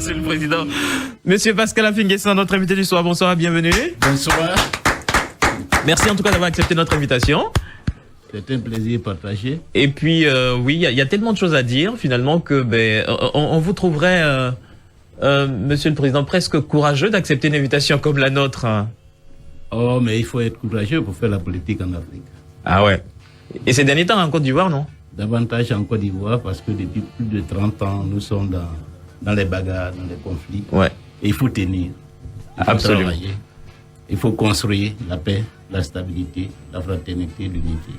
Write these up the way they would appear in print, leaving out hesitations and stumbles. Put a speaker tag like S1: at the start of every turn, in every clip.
S1: Monsieur le Président. Monsieur Pascal Affi-N'Guessan, notre invité du soir. Bonsoir, bienvenue.
S2: Bonsoir.
S1: Merci en tout cas d'avoir accepté notre invitation.
S2: C'est un plaisir partagé.
S1: Et puis, oui, il y a tellement de choses à dire, finalement, que on vous trouverait, Monsieur le Président, presque courageux d'accepter une invitation comme la nôtre.
S2: Oh, mais il faut être courageux pour faire la politique en Afrique.
S1: Ah ouais. Et ces derniers temps en Côte d'Ivoire, non?
S2: Davantage en Côte d'Ivoire, parce que depuis plus de 30 ans, nous sommes dans les bagarres, dans les conflits.
S1: Ouais.
S2: Et il faut tenir. Il faut
S1: Absolument.
S2: travailler. Il faut construire la paix, la stabilité, la fraternité, l'unité.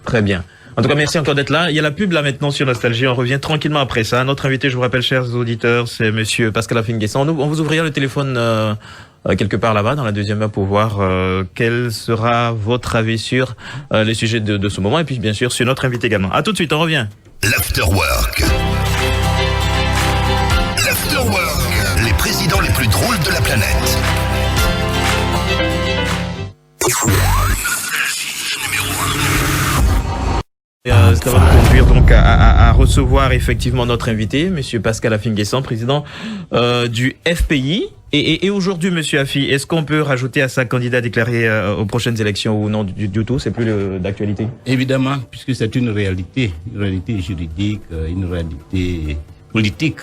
S1: Très bien. En tout cas, merci encore d'être là. Il y a la pub là maintenant sur Nostalgie. On revient tranquillement après ça. Notre invité, je vous rappelle, chers auditeurs, c'est Monsieur Pascal Affi-N'Guessan. On vous ouvrira le téléphone quelque part là-bas dans la deuxième heure pour voir quel sera votre avis sur les sujets de ce moment et puis bien sûr sur notre invité également. À tout de suite, on revient.
S3: L'Afterwork. L'Afterwork. Les présidents les plus drôles de la planète.
S1: Ça va nous conduire donc à recevoir effectivement notre invité, Monsieur Pascal Affi-N'Guessan, président du FPI. Et aujourd'hui, Monsieur Affi, est-ce qu'on peut rajouter à ça candidat déclaré aux prochaines élections ou non du tout? C'est plus d'actualité.
S2: Évidemment, puisque c'est une réalité juridique, une réalité politique.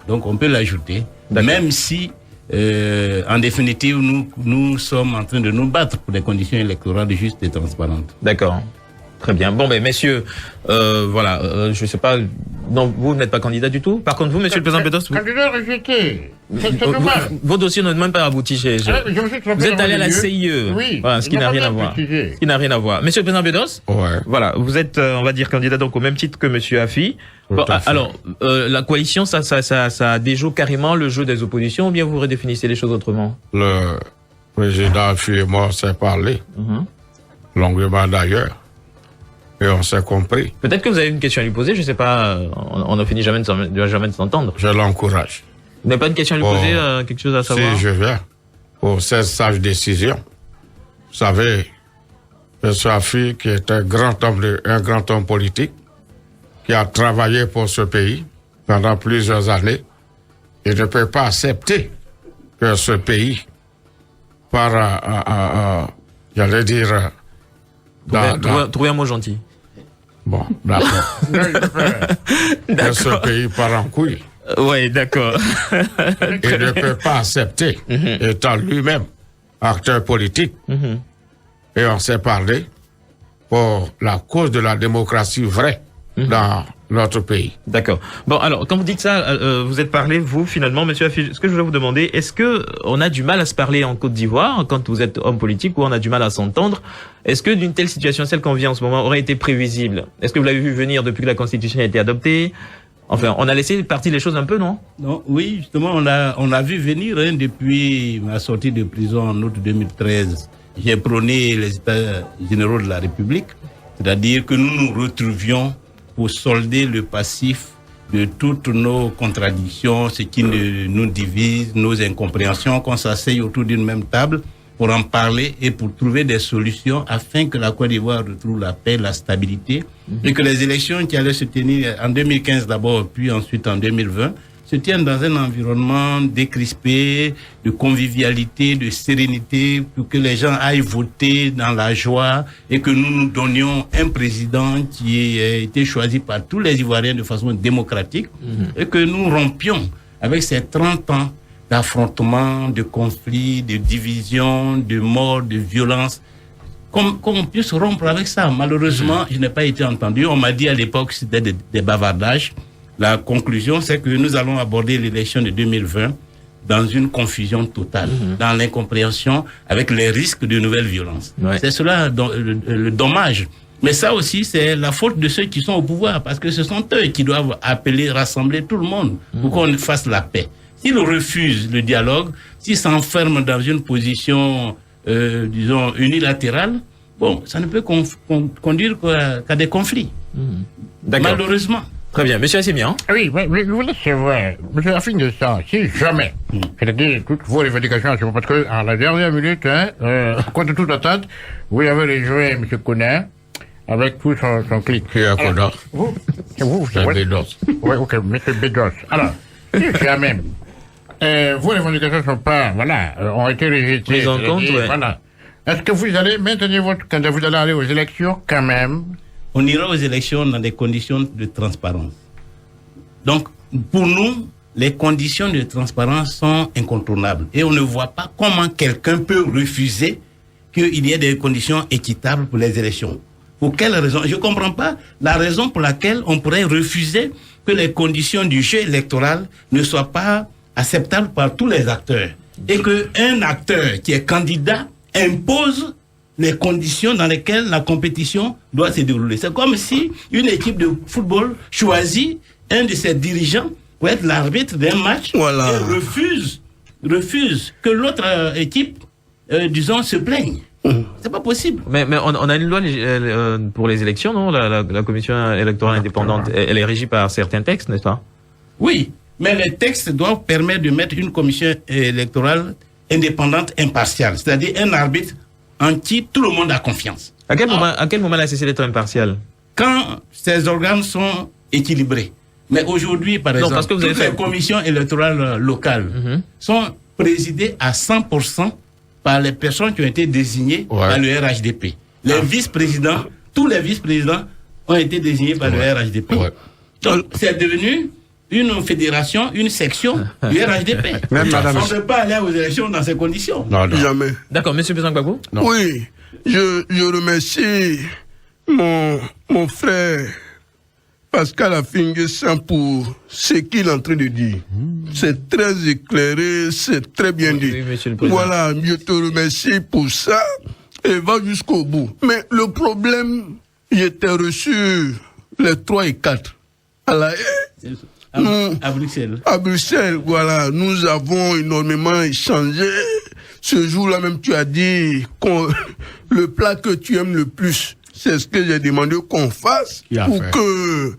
S2: Donc on peut l'ajouter, même si, en définitive, nous sommes en train de nous battre pour des conditions électorales justes et transparentes.
S1: D'accord. Très bien. Bon, messieurs, voilà, je sais pas, non, vous n'êtes pas candidat du tout. Par contre, vous, Monsieur le Président Bedos,
S4: Candidat rejeté. C'est dommage.
S1: vos dossiers n'ont même pas abouti chez... Vous êtes allé à la CIE.
S4: Oui.
S1: Voilà, ce qui n'a rien à voir. Ce qui n'a rien à voir. Monsieur le Président Bedos.
S5: Ouais.
S1: Voilà, vous êtes, on va dire, candidat donc au même titre que Monsieur Affi. Bon, alors, la coalition, ça déjoue carrément le jeu des oppositions, ou bien vous redéfinissez les choses autrement?
S5: Le président Affi et moi, on s'est parlé, longuement d'ailleurs, et on s'est compris.
S1: Peut-être que vous avez une question à lui poser, je sais pas, on n'a fini jamais de s'entendre.
S5: Je l'encourage.
S1: Vous n'avez pas une question à lui poser, quelque chose à savoir?
S5: Si je viens pour cette sage décision, vous savez, M. Affi, qui est un grand homme politique, qui a travaillé pour ce pays pendant plusieurs années, il ne peut pas accepter que ce pays, j'allais dire,
S1: Trouvez un mot gentil.
S5: Bon, d'accord. Que ce pays part en couille.
S1: Oui, d'accord.
S5: Il ne peut pas accepter, étant lui-même acteur politique. Et on s'est parlé pour la cause de la démocratie vraie dans notre pays.
S1: D'accord. Bon, alors, quand vous dites ça, vous êtes parlé, vous, finalement, Monsieur Affi, ce que je voulais vous demander, est-ce que on a du mal à se parler en Côte d'Ivoire, quand vous êtes homme politique, ou on a du mal à s'entendre? Est-ce que d'une telle situation, celle qu'on vit en ce moment, aurait été prévisible? Est-ce que vous l'avez vu venir depuis que la Constitution a été adoptée? Enfin, on a laissé partir les choses un peu, non?
S2: Non, oui, justement, on a vu venir depuis ma sortie de prison en août 2013. J'ai prôné les États généraux de la République, c'est-à-dire que nous nous retrouvions pour solder le passif de toutes nos contradictions, ce qui nous divise, nos incompréhensions, qu'on s'asseye autour d'une même table pour en parler et pour trouver des solutions afin que la Côte d'Ivoire retrouve la paix, la stabilité, et que les élections qui allaient se tenir en 2015 d'abord, puis ensuite en 2020, se tiennent dans un environnement décrispé, de convivialité, de sérénité, pour que les gens aillent voter dans la joie et que nous nous donnions un président qui a été choisi par tous les Ivoiriens de façon démocratique et que nous rompions avec ces 30 ans d'affrontements, de conflits, de divisions, de morts, de violences. Qu'on puisse rompre avec ça. Malheureusement, je n'ai pas été entendu. On m'a dit à l'époque que c'était des bavardages. La conclusion, c'est que nous allons aborder l'élection de 2020 dans une confusion totale, dans l'incompréhension, avec les risques de nouvelles violences. Ouais. C'est cela le dommage. Mais ça aussi, c'est la faute de ceux qui sont au pouvoir, parce que ce sont eux qui doivent appeler, rassembler tout le monde pour qu'on fasse la paix. S'ils refusent le dialogue, s'ils s'enferment dans une position, disons, unilatérale, bon, ça ne peut conduire qu'à des conflits. Malheureusement.
S1: Très bien. Monsieur Assemian.
S4: Oui, mais je voulais savoir, monsieur Affi-N'Guessan, si jamais, c'est-à-dire toutes vos revendications, parce que à la dernière minute, contre toute attente, vous avez rejoint monsieur Koné avec tout son clic.
S5: Qui est Koné?
S4: Vous,
S5: c'est Bedos.
S4: Oui, ok, monsieur Bedos. Alors, si jamais, vos revendications sont pas, ont été rejetées.
S1: Prises en compte, ouais.
S4: Voilà. Est-ce que vous allez maintenir votre candidat, vous allez aller aux élections quand même?
S2: On ira aux élections dans des conditions de transparence. Donc, pour nous, les conditions de transparence sont incontournables. Et on ne voit pas comment quelqu'un peut refuser qu'il y ait des conditions équitables pour les élections. Pour quelle raison? Je ne comprends pas la raison pour laquelle on pourrait refuser que les conditions du jeu électoral ne soient pas acceptables par tous les acteurs. Et qu'un acteur qui est candidat impose les conditions dans lesquelles la compétition doit se dérouler. C'est comme si une équipe de football choisit un de ses dirigeants pour être l'arbitre d'un match et refuse que l'autre équipe, disons, se plaigne. C'est pas possible.
S1: Mais on a une loi pour les élections, non? La commission électorale indépendante, elle est régie par certains textes, n'est-ce pas?
S2: Oui, mais les textes doivent permettre de mettre une commission électorale indépendante, impartiale. C'est-à-dire un arbitre en qui tout le monde a confiance.
S1: À quel moment elle a cessé d'être impartiale?
S2: Quand ces organes sont équilibrés. Mais aujourd'hui, par exemple, toutes les commissions électorales locales sont présidées à 100% par les personnes qui ont été désignées par le RHDP. Les vice-présidents, tous les vice-présidents ont été désignés par le RHDP. Donc, c'est devenu une fédération, une section du RHDP. On ne peut pas aller aux élections dans ces conditions.
S5: Non.
S6: Jamais.
S1: D'accord, monsieur Besang Gbagbo?
S6: Oui, je remercie mon frère Pascal Affi-N'Guessan pour ce qu'il est en train de dire. C'est très éclairé, c'est très bien dit.
S1: Oui, monsieur le président.
S6: Voilà, je te remercie pour ça et va jusqu'au bout. Mais le problème, j'étais reçu les 3 et 4 à la haie.
S2: À Bruxelles.
S6: À Bruxelles, voilà. Nous avons énormément échangé. Ce jour-là même, tu as dit le plat que tu aimes le plus, c'est ce que j'ai demandé qu'on fasse pour que...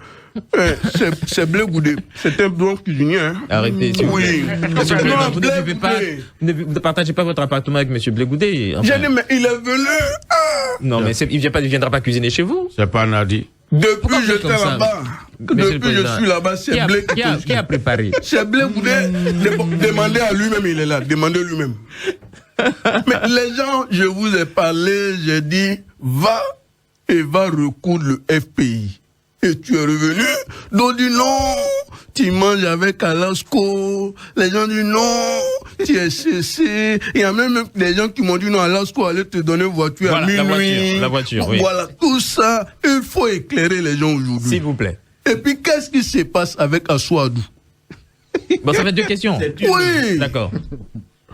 S6: c'est blé goudé. C'est un bon cuisinier. Hein.
S1: Arrêtez, s'il vous plaît. Monsieur le Président, vous ne partagez pas votre appartement avec monsieur Blé Goudé.
S6: J'ai dit, mais il est venu.
S1: Non, mais il ne viendra pas cuisiner chez vous.
S5: C'est pas Nadi.
S6: Depuis que j'étais là-bas, depuis je suis là-bas, c'est Blé
S1: qui a préparé.
S6: C'est Blé Goudé. Demandez à lui-même, il est là. Demandez lui-même. Mais les gens, je vous ai parlé, j'ai dit, va recoudre le FPI. Et tu es revenu, donc dit non, tu manges avec Alasco, les gens disent non, tu es cessé, il y a même des gens qui m'ont dit non, Alasco allait te donner une voiture à minuit.
S1: La voiture, oui.
S6: Voilà, tout ça, il faut éclairer les gens aujourd'hui.
S1: S'il vous plaît.
S6: Et puis, qu'est-ce qui se passe avec Assouadou?
S1: Bon, ça fait 2 questions.
S6: Oui.
S1: D'accord.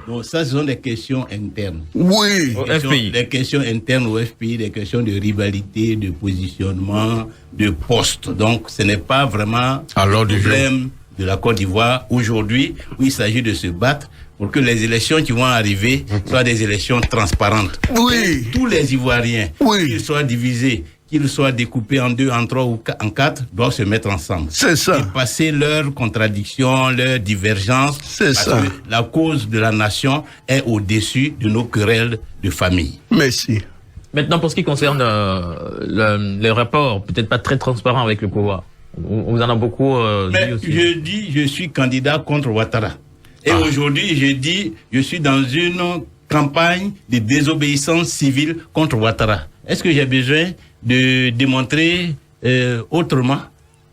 S2: Donc ça, ce sont des questions internes.
S6: Oui.
S1: Au FPI.
S2: Des questions internes au FPI, des questions de rivalité, de positionnement, de poste. Donc ce n'est pas vraiment le problème de la Côte d'Ivoire aujourd'hui où il s'agit de se battre pour que les élections qui vont arriver soient des élections transparentes.
S6: Oui.
S2: Et tous les Ivoiriens, qu'ils soient divisés, qu'ils soient découpés en 2, en 3 ou en 4, doivent se mettre ensemble.
S6: C'est ça.
S2: Et passer leurs contradictions, leurs divergences.
S6: C'est ça.
S2: Que la cause de la nation est au-dessus de nos querelles de famille.
S6: Merci.
S1: Maintenant, pour ce qui concerne les rapports, peut-être pas très transparents avec le pouvoir, on vous en a beaucoup
S2: mais
S1: dit aussi.
S2: Je dis, je suis candidat contre Ouattara. Et aujourd'hui, je dis, je suis dans une campagne de désobéissance civile contre Ouattara. Est-ce que j'ai besoin de démontrer autrement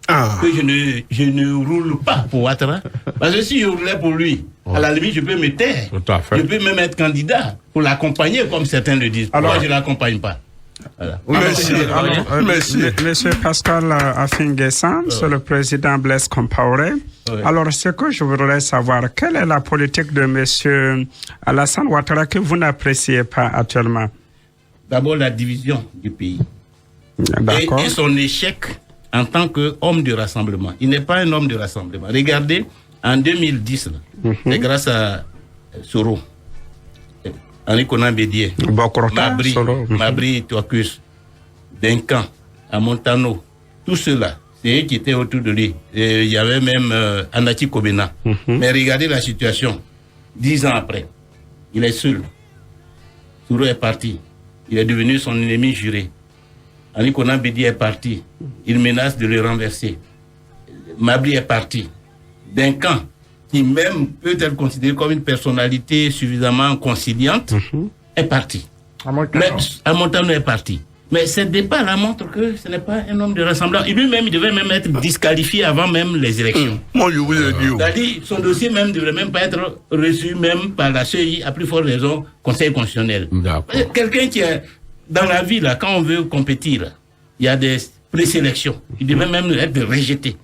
S2: que je ne roule pas pour Ouattara? Parce que si je roulais pour lui, à la limite, je peux me taire. Je peux même être candidat pour l'accompagner, comme certains le disent. Pourquoi je ne l'accompagne pas? Voilà.
S6: Merci.
S7: Monsieur Pascal Affi-N'Guessan, c'est le président Blaise Compaoré. Alors, ce que je voudrais savoir, quelle est la politique de monsieur Alassane Ouattara que vous n'appréciez pas actuellement?
S2: D'abord, la division du pays.
S7: D'accord.
S2: Et son échec en tant qu'homme de rassemblement. Il n'est pas un homme de rassemblement. Regardez, en 2010, c'est grâce à Soro, Henri Konan Bédier, Mabri Touakus, Duncan, à Montano, tout cela, c'est eux qui étaient autour de lui. Et il y avait même Anati Kobena. Mais regardez la situation. 10 ans après, il est seul. Soro est parti. Il est devenu son ennemi juré. Henri Konan Bédier est parti. Il menace de le renverser. Mabri est parti. Duncan, qui même peut être considéré comme une personnalité suffisamment conciliante, est parti. Montano est parti. Mais ce départ-là montre que ce n'est pas un homme de rassemblement. Et lui-même, il devait même être disqualifié avant même les élections.
S6: Moi, je vous ai dit.
S2: C'est-à-dire, son dossier même ne devrait même pas être reçu même par la CEI, à plus forte raison, Conseil constitutionnel. Quelqu'un qui est dans la vie, là, quand on veut compétir, il y a des présélections. Il devait même être rejeté.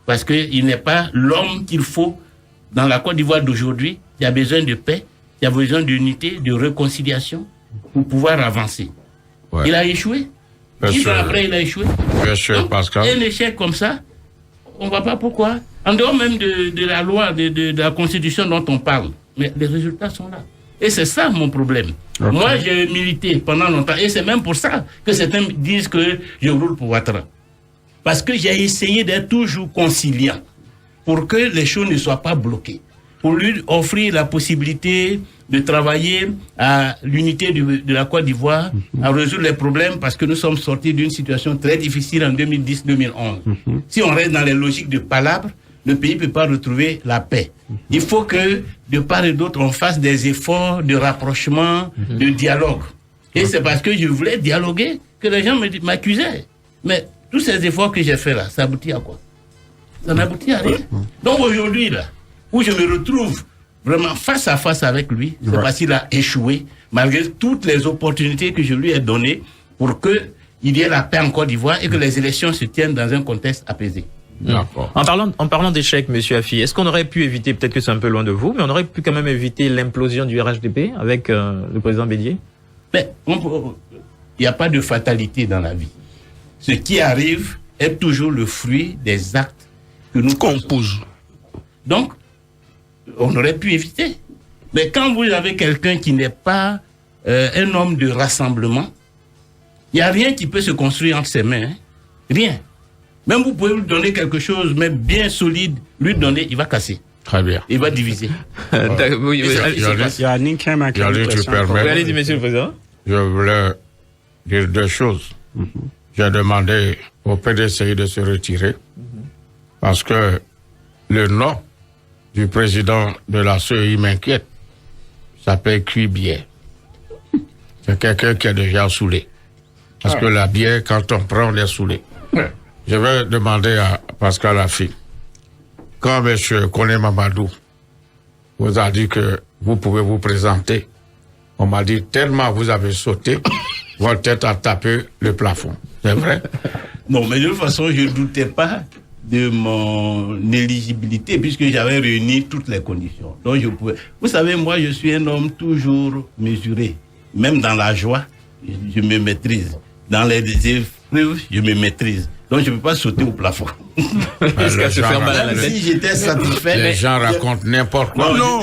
S2: Parce qu'il n'est pas l'homme qu'il faut dans la Côte d'Ivoire d'aujourd'hui. Il y a besoin de paix, il y a besoin d'unité, de réconciliation pour pouvoir avancer. Ouais. Il a échoué. 10 ans après, il a échoué. Donc, Pascal. Un échec comme ça, on ne voit pas pourquoi. En dehors même de la loi, de la Constitution dont on parle. Mais les résultats sont là. Et c'est ça mon problème. Okay. Moi, j'ai milité pendant longtemps. Et c'est même pour ça que certains disent que je roule pour Ouattara. Parce que j'ai essayé d'être toujours conciliant pour que les choses ne soient pas bloquées. Pour lui offrir la possibilité de travailler à l'unité de la Côte d'Ivoire, à résoudre les problèmes, parce que nous sommes sortis d'une situation très difficile en 2010-2011. Si on reste dans les logiques de palabres, le pays ne peut pas retrouver la paix. Il faut que, de part et d'autre, on fasse des efforts de rapprochement, de dialogue. Et c'est parce que je voulais dialoguer que les gens m'accusaient. Mais tous ces efforts que j'ai faits là, ça aboutit à quoi? Ça n'aboutit à rien. Donc aujourd'hui, là, où je me retrouve vraiment face à face avec lui, c'est parce qu'il a échoué, malgré toutes les opportunités que je lui ai données pour qu'il y ait la paix en Côte d'Ivoire et que les élections se tiennent dans un contexte apaisé.
S1: En parlant d'échec, monsieur Afi, est-ce qu'on aurait pu éviter, peut-être que c'est un peu loin de vous, mais on aurait pu quand même éviter l'implosion du RHDP avec le président Bédié?
S2: Mais il n'y a pas de fatalité dans la vie. Ce qui arrive est toujours le fruit des actes que nous composons. Donc, on aurait pu éviter. Mais quand vous avez quelqu'un qui n'est pas un homme de rassemblement, il n'y a rien qui peut se construire entre ses mains. Hein? Rien. Même vous pouvez lui donner quelque chose, même bien solide, lui donner, il va casser.
S5: Très bien.
S2: Il va diviser.
S5: Allez-y,
S1: monsieur le président.
S5: Je voulais dire deux choses. J'ai demandé au PDCI de se retirer parce que le nom du président de la CEI m'inquiète. Il s'appelle Cuibière. C'est quelqu'un qui est déjà saoulé. Parce que la bière, quand on prend, on est saoulé. Je vais demander à Pascal Afi, quand M. Kone Mamadou vous a dit que vous pouvez vous présenter, on m'a dit tellement vous avez sauté, votre tête a tapé le plafond. C'est vrai?
S2: Non, mais de toute façon, je ne doutais pas de mon éligibilité puisque j'avais réuni toutes les conditions. Donc je pouvais. Vous savez, moi, je suis un homme toujours mesuré. Même dans la joie, je me maîtrise. Dans les épreuves, je me maîtrise. Donc je ne peux pas sauter au plafond. Si j'étais satisfait...
S5: Les gens racontent n'importe quoi.
S6: Non.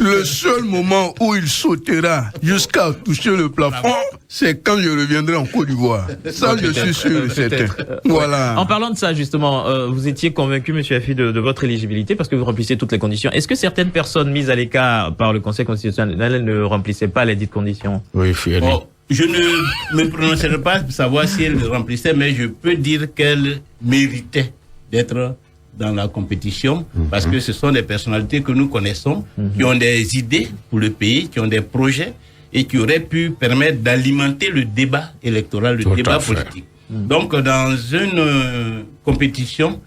S6: Le seul moment où il sautera jusqu'à toucher le plafond, c'est quand je reviendrai en Côte d'Ivoire. Ça, je suis sûr et certain. Voilà.
S1: En parlant de ça, justement, vous étiez convaincu, monsieur Afi, de votre éligibilité parce que vous remplissez toutes les conditions. Est-ce que certaines personnes mises à l'écart par le Conseil constitutionnel ne remplissaient pas les dites conditions?
S5: Oui, Fieri.
S2: Je ne me prononcerai pas pour savoir si elle remplissait, mais je peux dire qu'elle méritait d'être dans la compétition parce que ce sont des personnalités que nous connaissons, qui ont des idées pour le pays, qui ont des projets et qui auraient pu permettre d'alimenter le débat électoral, le débat politique. Donc, dans une compétition,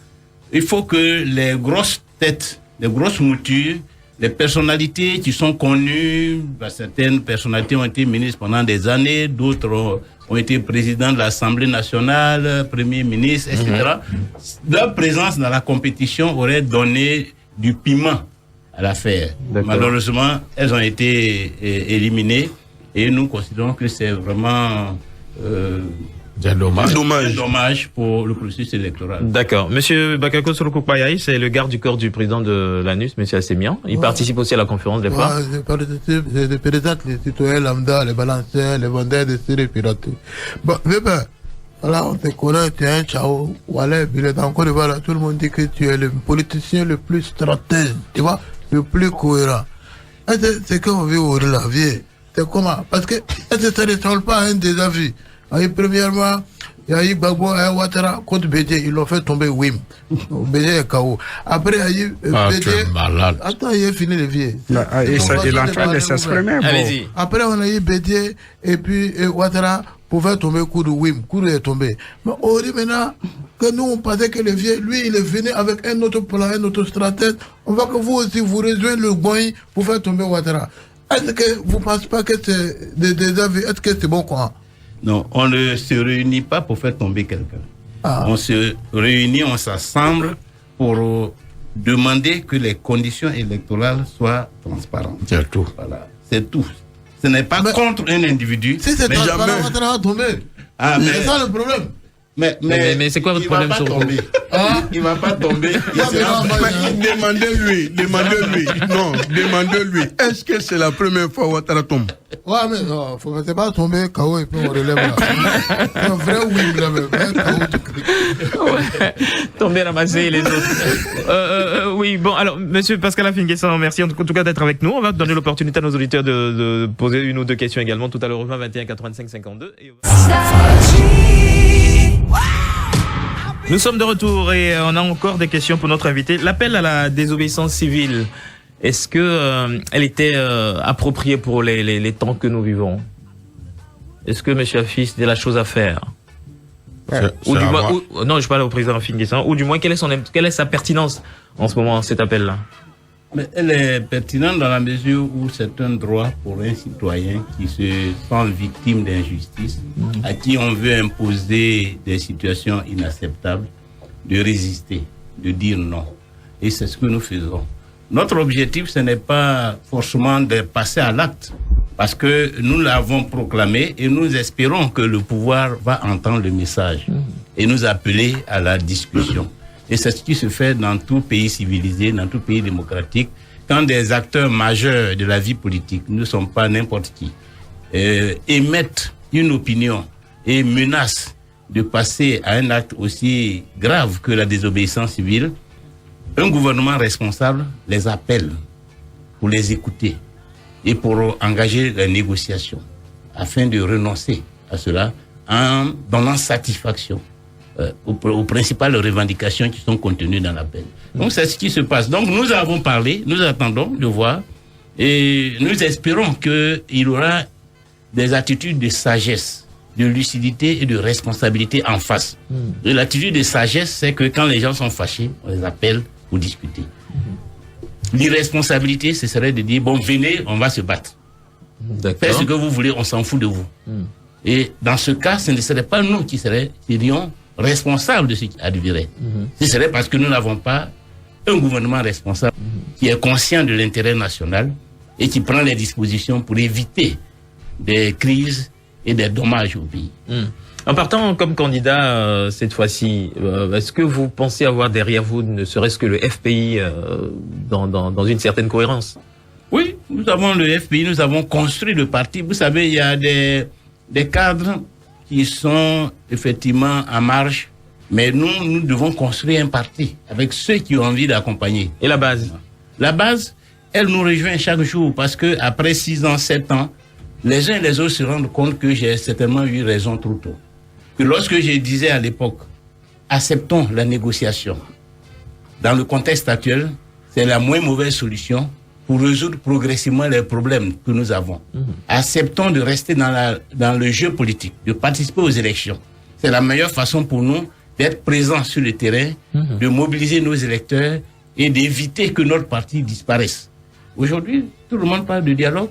S2: il faut que les grosses têtes, les grosses moutures, les personnalités qui sont connues, certaines personnalités ont été ministres pendant des années, d'autres ont été présidents de l'Assemblée nationale, premiers ministres, etc. Leur présence dans la compétition aurait donné du piment à l'affaire. Malheureusement, elles ont été éliminées et nous considérons que c'est vraiment...
S5: c'est
S2: dommage pour le processus électoral.
S1: D'accord. Monsieur Bakako Solokoukpayaï, c'est le garde du corps du président de l'ANUS, monsieur Assemian. Il participe aussi à la conférence des parts.
S8: Je présente les citoyens lambda, les balanceurs, les vendeurs de séries piratées. Bon, mais ben, là, on te connaît, tu es un chao. Voilà, il est encore devant tout le monde dit que tu es le politicien le plus stratège, tu vois, le plus cohérent. C'est qu'on vit au la vie. C'est comment? Parce que ça ne ressemble pas à un désaveu. Premièrement, Il y a eu Gbagbo et Ouattara contre Bédié, ils l'ont fait tomber Wim. Bédié est KO. Après, il y a eu Bédié.
S5: Malade.
S8: Attends, il a fini les vieux.
S7: Il est en train de s'exprimer.
S1: Allez-y.
S8: Après, on a eu Bédié et puis Ouattara pour faire tomber Koudou Wim. Koudou est tombé. Mais on dit maintenant que nous, on pensait que le vieux, lui, il est venu avec un autre plan, un autre stratège. On va que vous aussi, vous rejoignez le Boeing pour faire tomber Ouattara. Est-ce que vous ne pensez pas que c'est des avis? Est-ce que c'est bon quoi?
S2: Non, on ne se réunit pas pour faire tomber quelqu'un. On se réunit, on s'assemble pour demander que les conditions électorales soient transparentes.
S5: C'est tout.
S2: Voilà, c'est tout. Ce n'est pas contre un individu.
S8: Si c'est transparent,
S6: jamais.
S8: Ouattara va tomber.
S2: Ah,
S8: C'est ça le problème.
S1: Mais c'est quoi votre problème sur
S2: Il va pas tomber.
S6: Demandez-lui. Non, demandez-lui. Est-ce que c'est la première fois Ouattara tombe?
S8: Ouais, mais faut pas tomber KO et puis on relève là. C'est un vrai Wim là, mais
S1: Tomber, ramasser les autres. Oui, bon, alors, monsieur Pascal Afin-Guessant, merci en tout cas d'être avec nous. On va donner l'opportunité à nos auditeurs de poser une ou deux questions également tout à l'heure au 20 21 85 52. Nous sommes de retour et on a encore des questions pour notre invité. L'appel à la désobéissance civile, est-ce que elle était appropriée pour les temps que nous vivons? Est-ce que monsieur Afis, c'était la chose à faire? Ou du moins, non, je parle au président Afin-Guessant. Ou du moins, quelle est sa pertinence en ce moment, cet appel-là?
S2: Mais elle est pertinente dans la mesure où c'est un droit pour un citoyen qui se sent victime d'injustice, à qui on veut imposer des situations inacceptables, de résister, de dire non. Et c'est ce que nous faisons. Notre objectif, ce n'est pas forcément de passer à l'acte, parce que nous l'avons proclamé et nous espérons que le pouvoir va entendre le message et nous appeler à la discussion. Et c'est ce qui se fait dans tout pays civilisé, dans tout pays démocratique, quand des acteurs majeurs de la vie politique ne sont pas n'importe qui, émettent une opinion et menacent de passer à un acte aussi grave que la désobéissance civile, un gouvernement responsable les appelle pour les écouter et pour engager la négociation afin de renoncer à cela en donnant satisfaction aux principales revendications qui sont contenues dans l'appel. Donc c'est ce qui se passe. Donc nous avons parlé, nous attendons de voir et nous espérons qu'il y aura des attitudes de sagesse, de lucidité et de responsabilité en face. Et l'attitude de sagesse, c'est que quand les gens sont fâchés, on les appelle pour discuter. L'irresponsabilité, ce serait de dire, bon, venez, on va se battre. Faites ce que vous voulez, on s'en fout de vous. Et dans ce cas, ce ne serait pas nous qui serions responsables de ce qui advirait. Ce serait parce que nous n'avons pas un gouvernement responsable qui est conscient de l'intérêt national et qui prend les dispositions pour éviter des crises et des dommages au pays.
S1: En partant comme candidat cette fois-ci, est-ce que vous pensez avoir derrière vous ne serait-ce que le FPI dans une certaine cohérence?
S2: Oui, nous avons le FPI, nous avons construit le parti. Vous savez, il y a des cadres qui sont effectivement en marche, mais nous devons construire un parti avec ceux qui ont envie d'accompagner.
S1: Et la base?
S2: La base, elle nous rejoint chaque jour parce que après 6 ans, 7 ans, les uns et les autres se rendent compte que j'ai certainement eu raison trop tôt. Que lorsque je disais à l'époque, acceptons la négociation, dans le contexte actuel, c'est la moins mauvaise solution pour résoudre progressivement les problèmes que nous avons. Acceptons de rester dans le jeu politique, de participer aux élections. C'est la meilleure façon pour nous d'être présents sur le terrain, de mobiliser nos électeurs et d'éviter que notre parti disparaisse. Aujourd'hui, tout le monde parle de dialogue.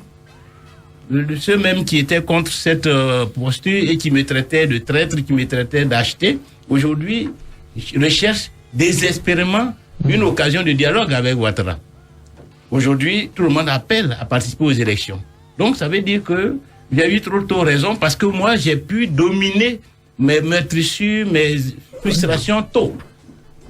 S2: Ceux même qui étaient contre cette posture et qui me traitaient de traître, qui me traitaient d'acheter, aujourd'hui, recherchent désespérément une occasion de dialogue avec Ouattara. Aujourd'hui, tout le monde appelle à participer aux élections. Donc, ça veut dire que j'ai eu trop tôt raison parce que moi, j'ai pu dominer mes meurtrissures, mes frustrations tôt.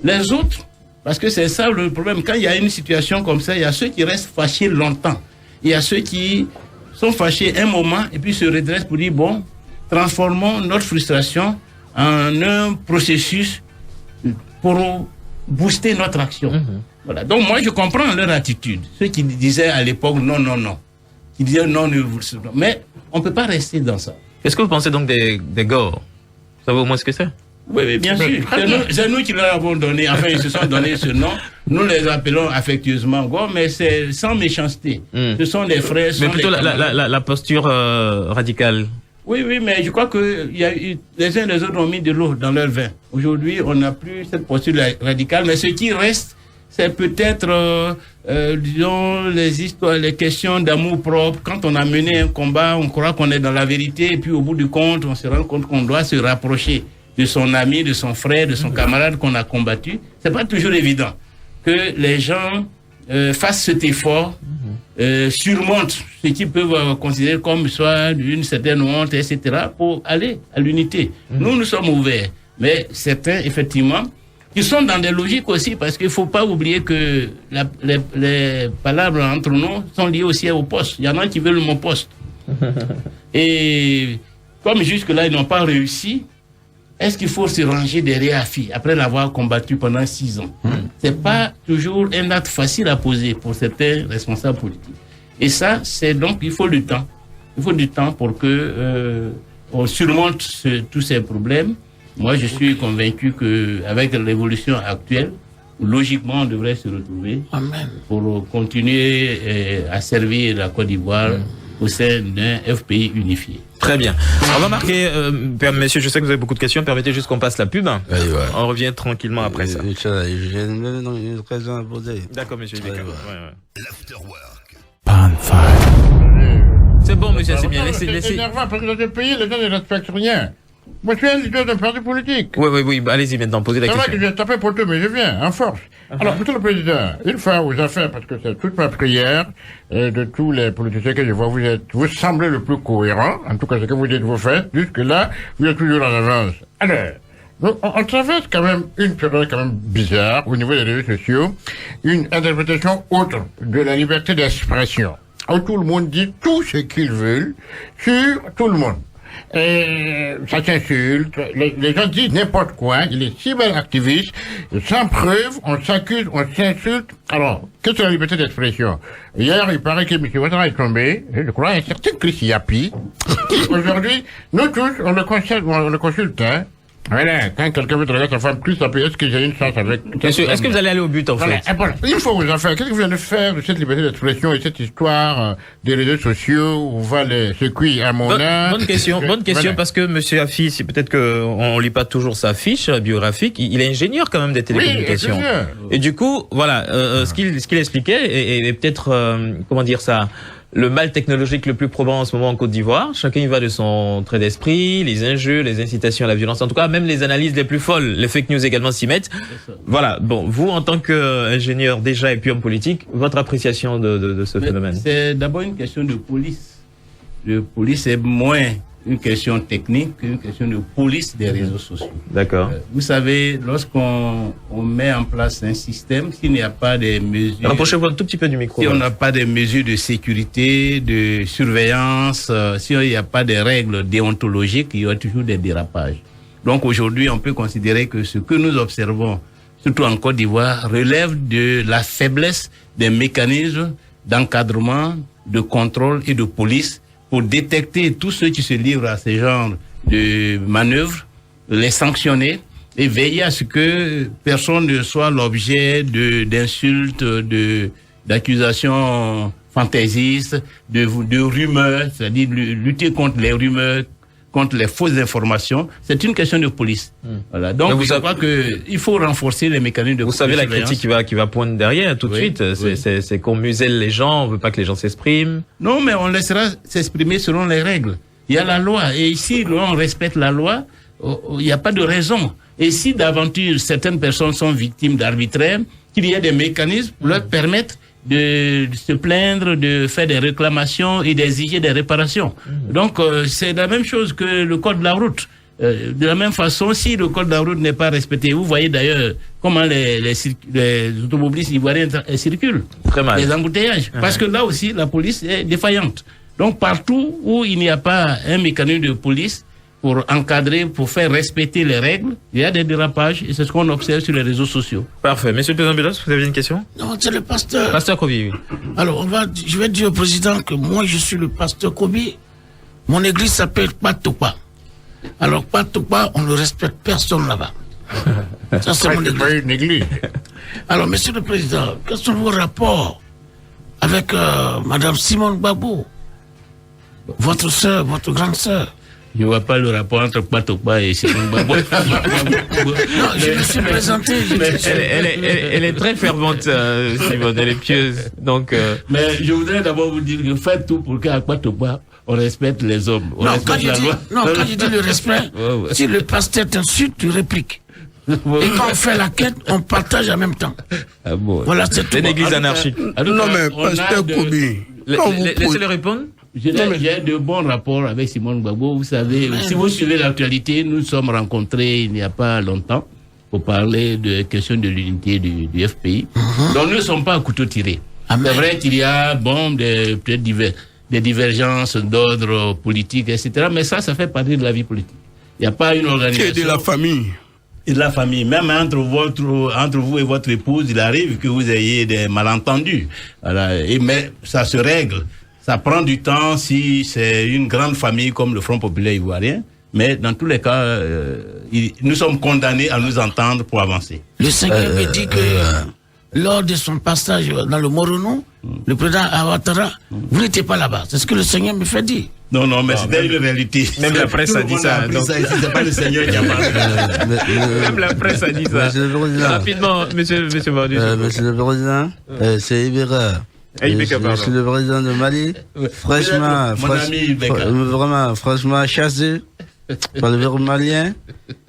S2: Les autres, parce que c'est ça le problème. Quand il y a une situation comme ça, il y a ceux qui restent fâchés longtemps. Il y a ceux qui sont fâchés un moment et puis se redressent pour dire, bon, transformons notre frustration en un processus pour booster notre action. Voilà. Donc moi, je comprends leur attitude. Ceux qui disaient à l'époque non, non, non. Qui disaient non, mais on ne peut pas rester dans ça.
S1: Qu'est-ce que vous pensez donc des GOR? savez au moins ce que c'est?
S2: Oui, bien sûr. C'est nous qui leur avons donné, enfin, ils se sont donné ce nom. Nous les appelons affectueusement Go, mais c'est sans méchanceté. Ce sont des frères.
S1: Mais plutôt la posture radicale.
S2: Oui, mais je crois que les uns et les autres ont mis de l'eau dans leur vin. Aujourd'hui, on n'a plus cette posture radicale, mais ce qui reste, c'est peut-être, disons, les histoires, les questions d'amour propre. Quand on a mené un combat, on croit qu'on est dans la vérité, et puis au bout du compte, on se rend compte qu'on doit se rapprocher de son ami, de son frère, de son camarade qu'on a combattu. C'est pas toujours évident que les gens fassent cet effort, surmontent ce qu'ils peuvent considérer comme soit une certaine honte, etc., pour aller à l'unité. Nous sommes ouverts, mais certains, effectivement, qui sont dans des logiques aussi, parce qu'il faut pas oublier que les palabres entre nous sont liées aussi au poste. Il y en a qui veulent mon poste. Et comme jusque-là, ils n'ont pas réussi, est-ce qu'il faut se ranger derrière AFI après l'avoir combattu pendant 6 ans? C'est pas toujours un acte facile à poser pour certains responsables politiques. Et ça, c'est donc, il faut du temps. Il faut du temps pour que on surmonte tous ces problèmes. Moi, je suis convaincu que avec l'évolution actuelle, logiquement, on devrait se retrouver pour continuer à servir la Côte d'Ivoire au sein d'un FPI unifié.
S1: Très bien. On va marquer, messieurs, je sais que vous avez beaucoup de questions, permettez juste qu'on passe la pub. On revient tranquillement après ça.
S9: J'ai une raison à poser.
S1: D'accord, monsieur Ibeka.
S3: L'afterwork.
S1: C'est bon, monsieur, c'est bien.
S4: C'est énervant parce que dans ce pays, les gens ne respectent rien. Moi, je suis un leader d'un parti politique.
S1: Oui, allez-y maintenant, posez la question.
S4: C'est vrai que je vais taper pour tout, mais je viens, en force. Alors, monsieur le Président, il faut aux affaires, parce que c'est toute ma prière, de tous les politiciens que je vois, vous semblez le plus cohérent, en tout cas, ce que vous dites, vous faites, jusque-là, vous êtes toujours en avance. Alors, donc, on traverse quand même une période quand même bizarre, au niveau des réseaux sociaux, une interprétation autre de la liberté d'expression. Où tout le monde dit tout ce qu'ils veulent sur tout le monde. Ça s'insulte, les gens disent n'importe quoi, il est cyberactiviste, sans preuve, on s'accuse, on s'insulte. Alors, qu'est-ce que la liberté d'expression? Hier, il paraît que M. Ouattara est tombé, je crois, un certain Chris Yapi, qui aujourd'hui, nous tous, on le consulte, hein. Voilà, quand quelqu'un veut regarder sa femme plus, ça peut, est-ce que j'ai une chance avec...
S1: Monsieur, est-ce que vous allez aller au but, en fait?
S4: Il faut vous en faire. Qu'est-ce que vous venez de faire de cette liberté d'expression et cette histoire des réseaux sociaux où on va les secouer à mon âge?
S1: Bonne question, parce que monsieur Afi, c'est peut-être qu'on lit pas toujours sa fiche biographique, il est ingénieur quand même des télécommunications. Oui, et du coup, voilà, ce qu'il expliquait, et peut-être, comment dire ça, le mal technologique le plus probant en ce moment en Côte d'Ivoire. Chacun y va de son trait d'esprit, les injures, les incitations à la violence, en tout cas, même les analyses les plus folles, les fake news également s'y mettent. Voilà. Bon, vous, en tant qu'ingénieur déjà et puis homme politique, votre appréciation de ce phénomène?
S2: C'est d'abord une question de police. Le police est moins une question technique qu'une question de police des réseaux sociaux.
S1: D'accord.
S2: Vous savez, lorsqu'on met en place un système, s'il n'y a pas des mesures...
S1: Rapprochez-vous un tout petit peu du micro.
S2: Si on n'a pas des mesures de sécurité, de surveillance, si il n'y a pas des règles déontologiques, il y aura toujours des dérapages. Donc aujourd'hui, on peut considérer que ce que nous observons, surtout en Côte d'Ivoire, relève de la faiblesse des mécanismes d'encadrement, de contrôle et de police pour détecter tous ceux qui se livrent à ce genre de manœuvres, les sanctionner et veiller à ce que personne ne soit l'objet d'insultes, d'accusations fantaisistes, de rumeurs, c'est-à-dire lutter contre les rumeurs, contre les fausses informations. C'est une question de police. Voilà. Donc, je crois qu'il faut renforcer les mécanismes de
S1: surveillance. Vous savez, la critique qui va poindre derrière tout de suite, c'est qu'on muselle les gens, on veut pas que les gens s'expriment.
S2: Non, mais on laissera s'exprimer selon les règles. Il y a la loi. Et ici, on respecte la loi, il n'y a pas de raison. Et si d'aventure certaines personnes sont victimes d'arbitraire, qu'il y ait des mécanismes pour leur permettre de se plaindre, de faire des réclamations et d'exiger des réparations. Donc, c'est la même chose que le code de la route. De la même façon, si le code de la route n'est pas respecté, vous voyez d'ailleurs comment les automobilistes ivoiriens circulent.
S1: Très mal.
S2: Les embouteillages. Parce que là aussi, la police est défaillante. Donc, partout où il n'y a pas un mécanisme de police pour encadrer, pour faire respecter les règles, il y a des dérapages et c'est ce qu'on observe sur les réseaux sociaux.
S1: Parfait. Monsieur le Président Belos, vous avez une question?
S10: Non, c'est le pasteur.
S1: Pasteur Kobi, oui.
S10: Alors, je vais dire au président que moi, je suis le pasteur Kobi. Mon église s'appelle Patopa. Alors, pas, on ne respecte personne là-bas. Ça, c'est mon église. Alors, Monsieur le Président, quels sont vos rapports avec Madame Simone Gbagbo, votre sœur, votre grande sœur?
S2: Je ne vois pas le rapport entre Patokpa et Simone Gbagbo.
S10: Non, je me suis présenté.
S1: Elle est très fervente, Simone, elle est pieuse. Donc,
S2: Mais je voudrais d'abord vous dire que faites tout pour qu'à Patokpa, on respecte les hommes. On respecte la loi.
S10: Non, quand je dis le respect, si le pasteur t'insulte, tu répliques. Et quand on fait la quête, on partage en même temps.
S2: Ah bon.
S10: Voilà, c'est tout.
S1: une église anarchique.
S6: Non, mais pasteur Kobi,
S1: Laissez-le répondre.
S2: J'ai de bons rapports avec Simone Gbagbo. Vous savez, si vous suivez l'actualité, nous nous sommes rencontrés il n'y a pas longtemps pour parler de questions de l'unité du FPI. Donc nous ne sommes pas à couteau tiré. C'est vrai qu'il y a peut-être des divergences d'ordre politique, etc. Mais ça fait partie de la vie politique. Il n'y a pas une organisation.
S6: C'est de la famille.
S2: Et de la famille. Même entre vous et votre épouse, il arrive que vous ayez des malentendus. Voilà. Mais ça se règle. Ça prend du temps si c'est une grande famille comme le Front populaire ivoirien. Mais dans tous les cas, nous sommes condamnés à nous entendre pour avancer.
S10: Le Seigneur me dit que lors de son passage dans le Morono, le président Ouattara, vous n'étiez pas là-bas. C'est ce que le Seigneur me fait dire.
S2: Non, mais c'était une réalité.
S1: Même la presse a dit ça.
S2: C'est pas le Seigneur qui a parlé.
S1: Même la presse a dit ça. Rapidement, monsieur Baudu.
S9: Monsieur le Président, c'est Ibeka. Je suis le président de Mali. Franchement, franchement chassé par le peuple malien.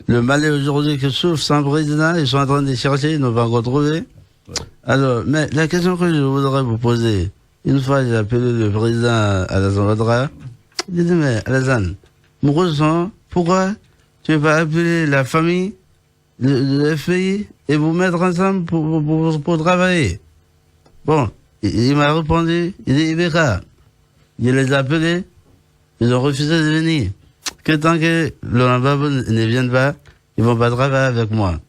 S9: Le Mali aujourd'hui qui souffre sans président, ils sont en train de chercher, ils n'ont pas encore trouvé. Alors, mais la question que je voudrais vous poser, une fois j'ai appelé le président Alassane Ouattara, j'ai dit, mais Alassane, pourquoi tu ne veux pas appeler la famille de FPI et vous mettre ensemble pour travailler? Bon, il m'a répondu, il dit, Ibeka, je les ai appelés, ils ont refusé de venir. Que tant que Laurent Gbagbo ne vienne pas, ils vont pas travailler avec moi.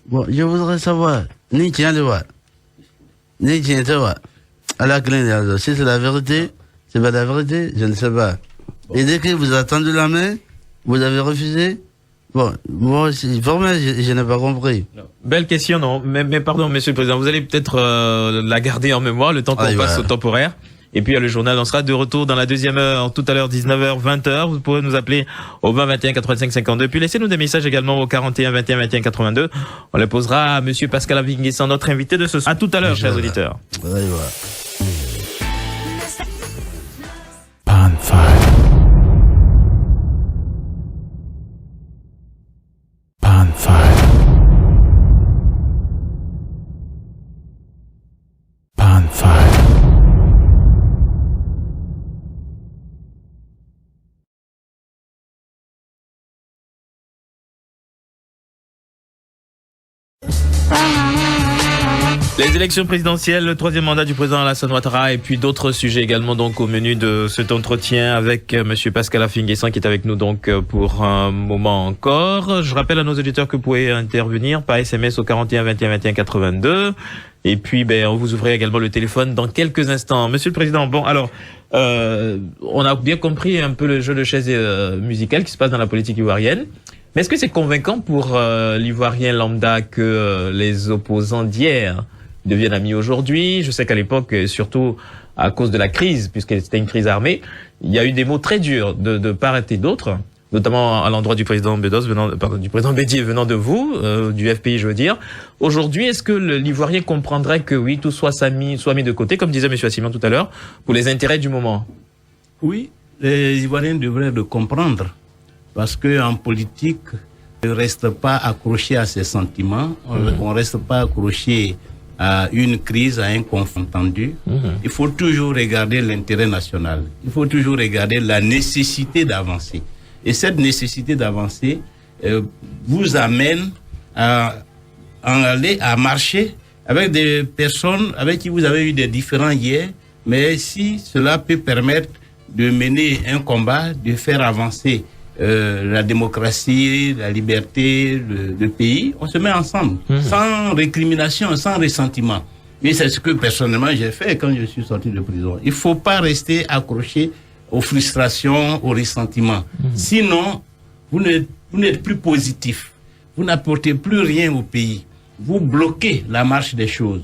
S9: Bon, je voudrais savoir, ni tiens le voix, ni tiens te voix, à la clinique. Si c'est la vérité, c'est pas la vérité, je ne sais pas. Et dès que vous avez tendu la main, vous avez refusé. Bon, moi aussi, vraiment, je n'ai pas compris.
S1: Belle question, non. Mais pardon, monsieur le président, vous allez peut-être la garder en mémoire le temps qu'on passe au temporaire. Et puis, le journal, on sera de retour dans la deuxième heure, tout à l'heure, 19h, 20h. Vous pourrez nous appeler au 20 21 85 52. Puis, laissez-nous des messages également au 41 21 21 82. On les posera à monsieur Pascal Afingessan, notre invité de ce soir. À tout à l'heure, chers auditeurs.
S11: Pan 5. Pan 5. Pan 5.
S1: Les élections présidentielles, le troisième mandat du président Alassane Ouattara et puis d'autres sujets également donc au menu de cet entretien avec monsieur Pascal Afingessan qui est avec nous donc pour un moment encore. Je rappelle à nos auditeurs que vous pouvez intervenir par SMS au 41 21 21 82 et puis on vous ouvrira également le téléphone dans quelques instants. Monsieur le Président, bon alors on a bien compris un peu le jeu de chaises musicales qui se passe dans la politique ivoirienne. Mais est-ce que c'est convaincant pour l'Ivoirien lambda que les opposants d'hier deviennent amis aujourd'hui? Je sais qu'à l'époque, surtout à cause de la crise, puisque c'était une crise armée, il y a eu des mots très durs de part et d'autre, notamment à l'endroit du président du président Bédier venant de vous, du FPI je veux dire. Aujourd'hui, est-ce que l'Ivoirien comprendrait que oui, tout soit mis de côté, comme disait M. Assimian tout à l'heure, pour les intérêts du moment?
S2: Oui, les Ivoiriens devraient le comprendre. Parce qu'en politique, on ne reste pas accroché à ses sentiments, on ne reste pas accroché à une crise, à un conflit tendu. Il faut toujours regarder l'intérêt national. Il faut toujours regarder la nécessité d'avancer. Et cette nécessité d'avancer vous amène à marcher avec des personnes avec qui vous avez eu des différends hier, mais si cela peut permettre de mener un combat, de faire avancer la démocratie, la liberté, le pays, on se met ensemble, sans récrimination, sans ressentiment. Et c'est ce que personnellement j'ai fait quand je suis sorti de prison. Il ne faut pas rester accroché aux frustrations, aux ressentiments. Sinon, vous n'êtes plus positif. Vous n'apportez plus rien au pays. Vous bloquez la marche des choses.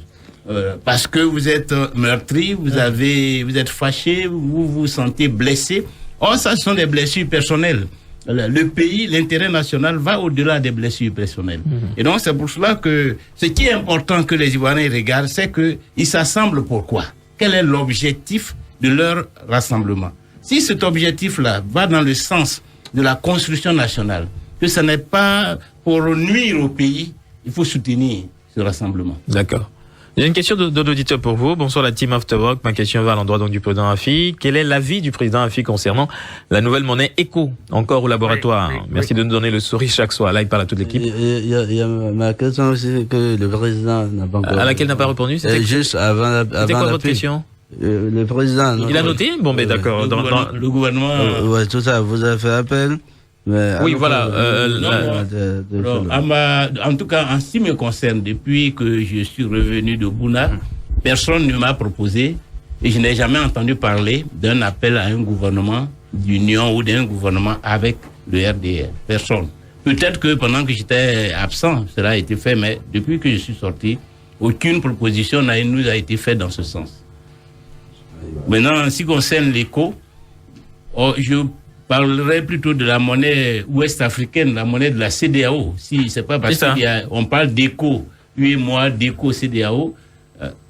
S2: Parce que vous êtes meurtri, vous êtes fâché, vous vous sentez blessé. Or, ça, ce sont des blessures personnelles. Le pays, l'intérêt national va au-delà des blessures personnelles. Et donc, c'est pour cela que ce qui est important que les Ivoiriens regardent, c'est qu'ils s'assemblent pourquoi? Quel est l'objectif de leur rassemblement? Si cet objectif-là va dans le sens de la construction nationale, que ce n'est pas pour nuire au pays, il faut soutenir ce rassemblement.
S1: D'accord. J'ai une question d'auditeur pour vous. Bonsoir la team Afterwork. Ma question va à l'endroit donc du président Afi. Quel est l'avis du président Afi concernant la nouvelle monnaie ECO, encore au laboratoire? Merci de nous donner le sourire chaque soir. Là, il parle à toute l'équipe.
S9: Il y a ma question aussi que le président n'a pas encore...
S1: À laquelle n'a pas répondu?
S9: C'était juste avant
S1: C'était quoi votre question?
S9: Le président...
S1: Il a noté? Bon, ben d'accord.
S2: Le gouvernement...
S9: ouais, tout ça, vous avez fait appel. Mais
S1: oui, voilà.
S2: En tout cas, en ce qui me concerne, depuis que je suis revenu de Bouna, personne ne m'a proposé et je n'ai jamais entendu parler d'un appel à un gouvernement d'union ou d'un gouvernement avec le RDR. Personne. Peut-être que pendant que j'étais absent, cela a été fait, mais depuis que je suis sorti, aucune proposition nous a été faite dans ce sens. Maintenant, en ce qui concerne l'éco, je parlerai plutôt de la monnaie ouest-africaine, la monnaie de la CEDEAO. Si c'est pas parce qu'on parle d'éco, UEMOA, d'éco, CEDEAO.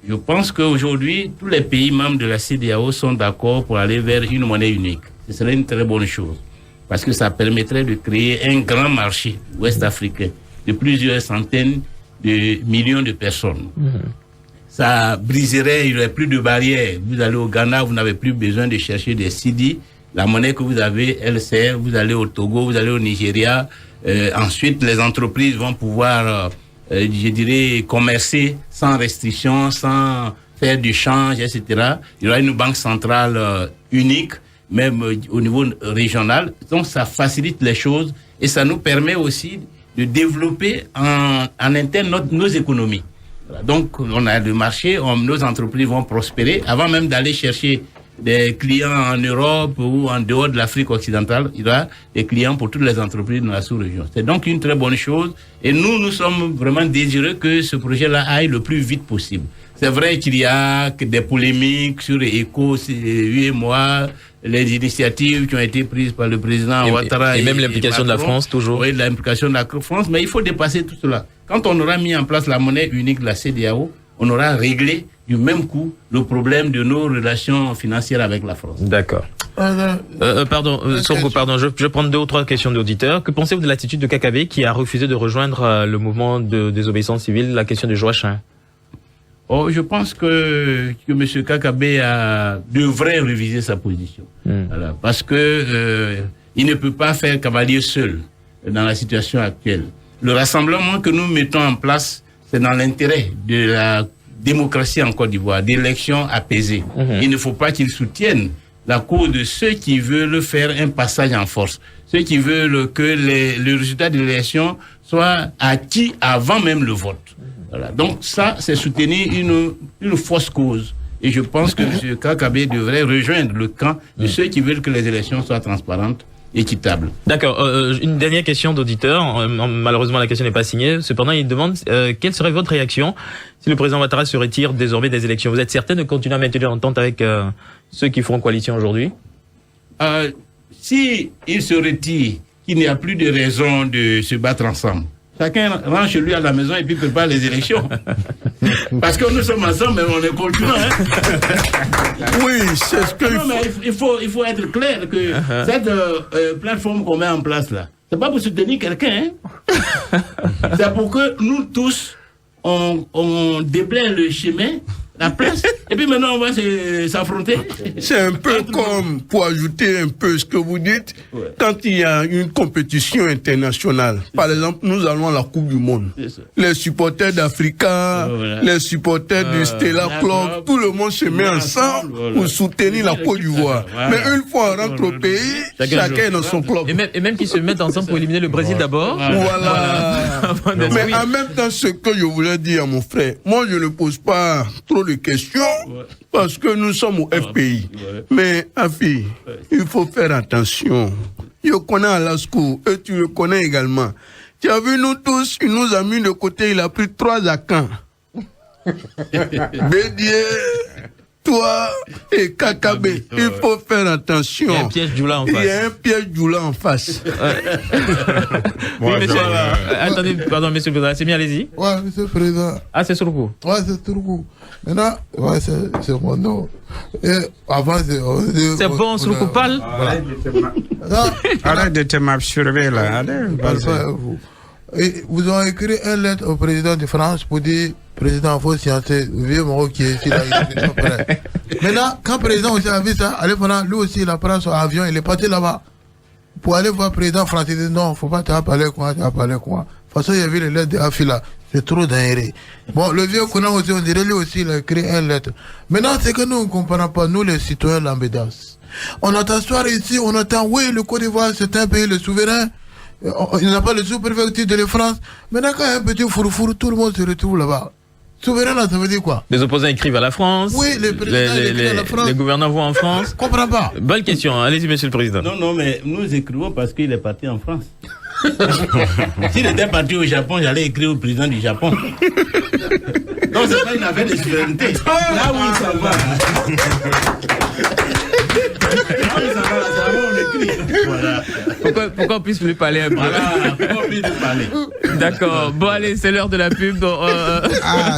S2: Je pense qu'aujourd'hui, tous les pays membres de la CEDEAO sont d'accord pour aller vers une monnaie unique. Ce serait une très bonne chose. Parce que ça permettrait de créer un grand marché ouest-africain de plusieurs centaines de millions de personnes. Ça briserait, il n'y aurait plus de barrières. Vous allez au Ghana, vous n'avez plus besoin de chercher des cedi. La monnaie que vous avez, elle sert. Vous allez au Togo, vous allez au Nigeria. Ensuite, les entreprises vont pouvoir, je dirais, commercer sans restriction, sans faire du change, etc. Il y aura une banque centrale unique, même au niveau régional. Donc, ça facilite les choses et ça nous permet aussi de développer en interne nos économies. Voilà. Donc, on a le marché, nos entreprises vont prospérer avant même d'aller chercher des clients en Europe ou en dehors de l'Afrique occidentale. Il y aura des clients pour toutes les entreprises de la sous-région. C'est donc une très bonne chose. Et nous sommes vraiment désireux que ce projet-là aille le plus vite possible. C'est vrai qu'il y a des polémiques sur ECO, UEMOA, les initiatives qui ont été prises par le président Ouattara.
S1: Et même l'implication de la France, toujours.
S2: Oui, l'implication de la France. Mais il faut dépasser tout cela. Quand on aura mis en place la monnaie unique de la CEDEAO, on aura réglé du même coup le problème de nos relations financières avec la France.
S1: D'accord. Pardon, je vais prendre 2 ou 3 questions d'auditeurs. Que pensez-vous de l'attitude de Kakabe qui a refusé de rejoindre le mouvement de désobéissance civile, la question de Joachim?
S2: Je pense que M. Kakabe devrait réviser sa position. Voilà, parce que il ne peut pas faire cavalier seul dans la situation actuelle. Le rassemblement que nous mettons en place, c'est dans l'intérêt de la démocratie en Côte d'Ivoire, d'élections apaisées. Il ne faut pas qu'ils soutiennent la cause de ceux qui veulent faire un passage en force, ceux qui veulent que le résultat de l'élection soit acquis avant même le vote. Voilà. Donc ça, c'est soutenir une fausse cause. Et je pense que M. Kakabe devrait rejoindre le camp de ceux qui veulent que les élections soient transparentes, équitables.
S1: D'accord. Une dernière question d'auditeur. Malheureusement, la question n'est pas signée. Cependant, il demande quelle serait votre réaction si le président Ouattara se retire désormais des élections? Vous êtes certain de continuer à maintenir l'entente avec ceux qui font coalition aujourd'hui?
S2: Si il se retire, qu'il n'y a plus de raison de se battre ensemble. Chacun rentre chez lui à la maison et puis prépare les élections. Parce que nous sommes ensemble, mais on est concluants.
S6: Oui, c'est ce que...
S2: Non, mais il faut être clair que cette plateforme qu'on met en place là, c'est pas pour soutenir quelqu'un. C'est pour que nous tous, on déblaye le chemin, la place, et puis maintenant on va s'affronter.
S6: C'est un peu comme, pour ajouter un peu ce que vous dites, quand il y a une compétition internationale, par exemple, nous allons à la Coupe du Monde. Les supporters d'Africa, les supporters du Stella Club, tout le monde se met ensemble pour soutenir la Côte d'Ivoire. Mais une fois on rentre au pays, chacun est dans son club.
S1: Et même qu'ils se mettent ensemble pour éliminer le Brésil d'abord.
S6: Voilà. Mais en même temps, ce que je voulais dire à mon frère, moi je ne pose pas trop de questions parce que nous sommes au FPI. Mais Afi, il faut faire attention. je connais Alasco, et tu le connais également. Tu as vu, nous tous, il nous a mis de côté, il a pris 3 acans. Bédier, toi et Kakabé, il faut faire attention.
S1: Il y a un piège Djoula en face.
S6: Il y a un piège Djoula en face.
S1: Oui, monsieur. Attendez, pardon, monsieur le président. C'est bien, allez-y.
S8: Ouais, monsieur le président.
S1: Ah, c'est sur le coup.
S8: Ouais, c'est sur le coup. Maintenant, ouais, c'est mon nom. Et avant,
S1: c'est bon, sur le coup, parle.
S7: Arrête de te m'absorber là.
S8: Et vous avez écrit une lettre au président de France pour dire président, il faut sciencer, vieux Moro qui est ici là. Maintenant, quand le président aussi a vu ça, allez, lui aussi, il a pris son avion, il est parti là-bas pour aller voir le président français. Il dit non, il ne faut pas te parler quoi, te parler quoi. De toute façon, il y avait les lettres de Afila. C'est trop dingue. Bon, le vieux Kounan aussi, on dirait lui aussi, il a écrit une lettre. Maintenant, c'est que nous ne comprenons pas, nous les citoyens lambédas. On entend soir ici, on entend, oui, le Côte d'Ivoire, c'est un pays, le souverain. Il n'a pas le sous-préfecture de la France. Maintenant, quand il y a un petit fourfour, tout le monde se retrouve là-bas. Souverain, là, ça veut dire quoi?
S1: Les opposants écrivent à la France.
S8: Oui, les présidents écrivent à la France.
S1: Les gouvernants vont en France.
S8: Je comprends pas.
S1: Bonne question. Allez-y, monsieur le président.
S2: Non, mais nous écrivons parce qu'il est parti en France. S'il était parti au Japon, j'allais écrire au président du Japon. Non, c'est pas une affaire de souveraineté. Là où il s'en va.
S1: Voilà. Pourquoi on puisse plus parler un peu?
S2: Voilà, pourquoi on puisse plus parler.
S1: D'accord. Bon, allez, c'est l'heure de la pub. Donc,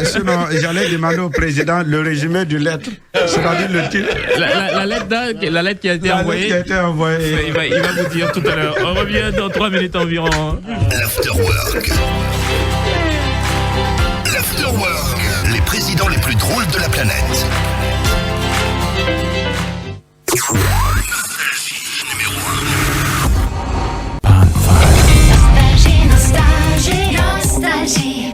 S7: sinon, j'allais demander au président le résumé du lettre. C'est-à-dire le titre.
S1: La lettre qui a été envoyée. Il va vous dire tout à l'heure. On revient dans 3 minutes environ.
S3: L'Afterwork. L'Afterwork. Les présidents les plus drôles de la planète.
S12: Nostalgie.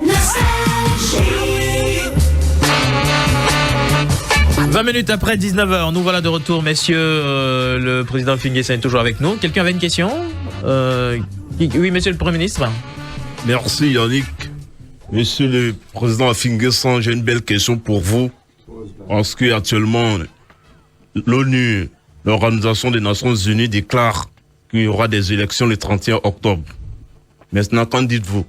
S1: 20 minutes après 19h, nous voilà de retour, messieurs. Le président Finguessan est toujours avec nous. Quelqu'un avait une question? Oui, monsieur le Premier ministre.
S13: Merci Yannick. Monsieur le président Finguessan, j'ai une belle question pour vous. Parce que actuellement, l'ONU, l'Organisation des Nations Unies, déclare qu'il y aura des élections le 31 octobre. Maintenant, qu'en dites-vous?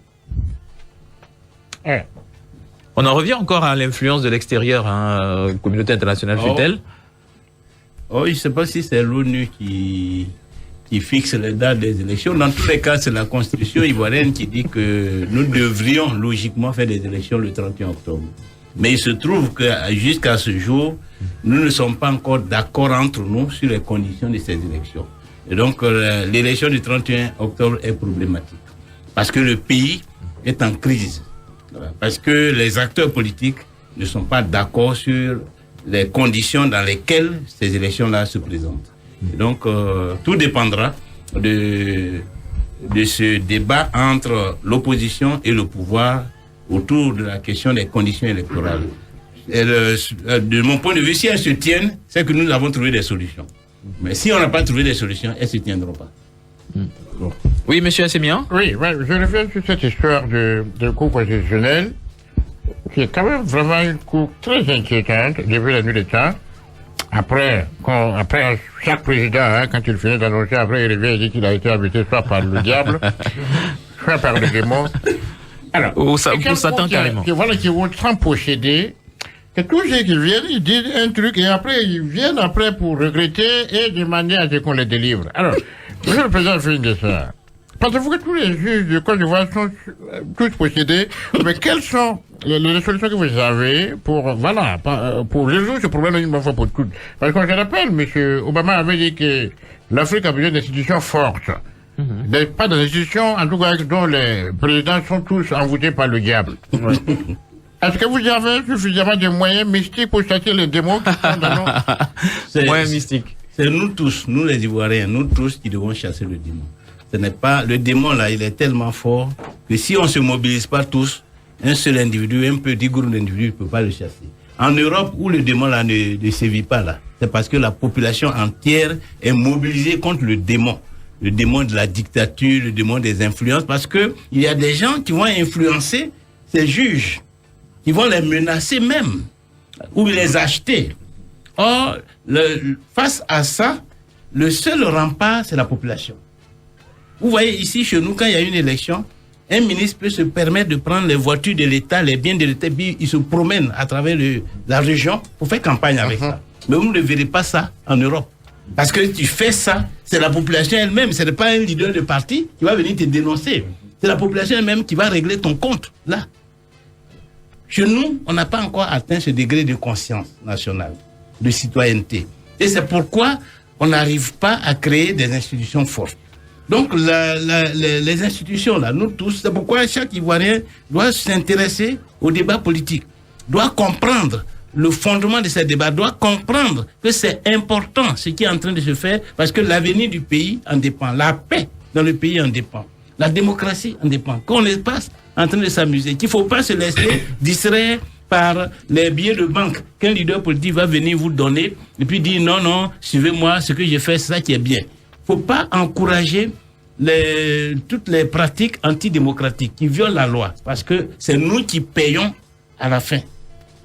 S1: On en revient encore à l'influence de l'extérieur, communauté internationale fut-elle?
S2: Oh, je ne sais pas si c'est l'ONU qui fixe les dates des élections. Dans tous les cas, c'est la constitution ivoirienne qui dit que nous devrions logiquement faire des élections le 31 octobre. Mais il se trouve que jusqu'à ce jour, nous ne sommes pas encore d'accord entre nous sur les conditions de ces élections. Et donc, l'élection du 31 octobre est problématique. Parce que le pays est en crise. Parce que les acteurs politiques ne sont pas d'accord sur les conditions dans lesquelles ces élections-là se présentent. Et donc, tout dépendra de ce débat entre l'opposition et le pouvoir autour de la question des conditions électorales. Et de mon point de vue, si elles se tiennent, c'est que nous avons trouvé des solutions. Mais si on n'a pas trouvé des solutions, elles ne se tiendront pas.
S1: Bon. Oui, monsieur Assemian.
S4: Oui, je reviens sur cette histoire de cours constitutionnel, qui est quand même vraiment une cour très inquiétante depuis la nuit des temps. Après chaque président, quand il finit d'annoncer, après il revient et dit qu'il a été habité soit par le diable, soit par le démon. Alors,
S1: pour Satan carrément.
S4: Qui vont sans posséder, que tous ceux qui viennent, ils disent un truc et après ils viennent pour regretter et demander à ce qu'on les délivre. Alors, monsieur le président Finguessan, pensez-vous que tous les juges de Côte d'Ivoire sont tous possédés? Mais quelles sont les solutions que vous avez pour résoudre ce problème une fois pour toutes? Parce que je rappelle, monsieur Obama avait dit que l'Afrique a besoin d'institutions fortes. Pas d'institutions, en tout cas, dont les présidents sont tous envoûtés par le diable. Est-ce que vous avez suffisamment de moyens mystiques pour chasser les démons qui sont dans nos...
S1: Moyens mystiques.
S2: C'est nous tous, nous les Ivoiriens, nous tous qui devons chasser le démon. Ce n'est pas le démon là, il est tellement fort que si on ne se mobilise pas tous, un seul individu, un petit groupe d'individus ne peut pas le chasser. En Europe, où le démon là ne sévit pas là, c'est parce que la population entière est mobilisée contre le démon de la dictature, le démon des influences, parce que il y a des gens qui vont influencer ces juges, qui vont les menacer même, ou les acheter. Or, face à ça, le seul rempart, c'est la population. Vous voyez ici, chez nous, quand il y a une élection, un ministre peut se permettre de prendre les voitures de l'État, les biens de l'État, puis il se promène à travers la région pour faire campagne avec ça. Mais vous ne verrez pas ça en Europe. Parce que tu fais ça, c'est la population elle-même, ce n'est pas un leader de parti qui va venir te dénoncer. C'est la population elle-même qui va régler ton compte, là. Chez nous, on n'a pas encore atteint ce degré de conscience nationale, de citoyenneté. Et c'est pourquoi on n'arrive pas à créer des institutions fortes. Donc, les institutions, là, nous tous, c'est pourquoi chaque Ivoirien doit s'intéresser au débat politique, doit comprendre le fondement de ces débats, doit comprendre que c'est important ce qui est en train de se faire, parce que l'avenir du pays en dépend, la paix dans le pays en dépend, la démocratie en dépend. Qu'on les passe en train de s'amuser, qu'il ne faut pas se laisser distraire par les billets de banque qu'un leader politique va venir vous donner et puis dire non, suivez-moi, ce que j'ai fait, c'est ça qui est bien. Il ne faut pas encourager toutes les pratiques antidémocratiques qui violent la loi, parce que c'est nous qui payons à la fin,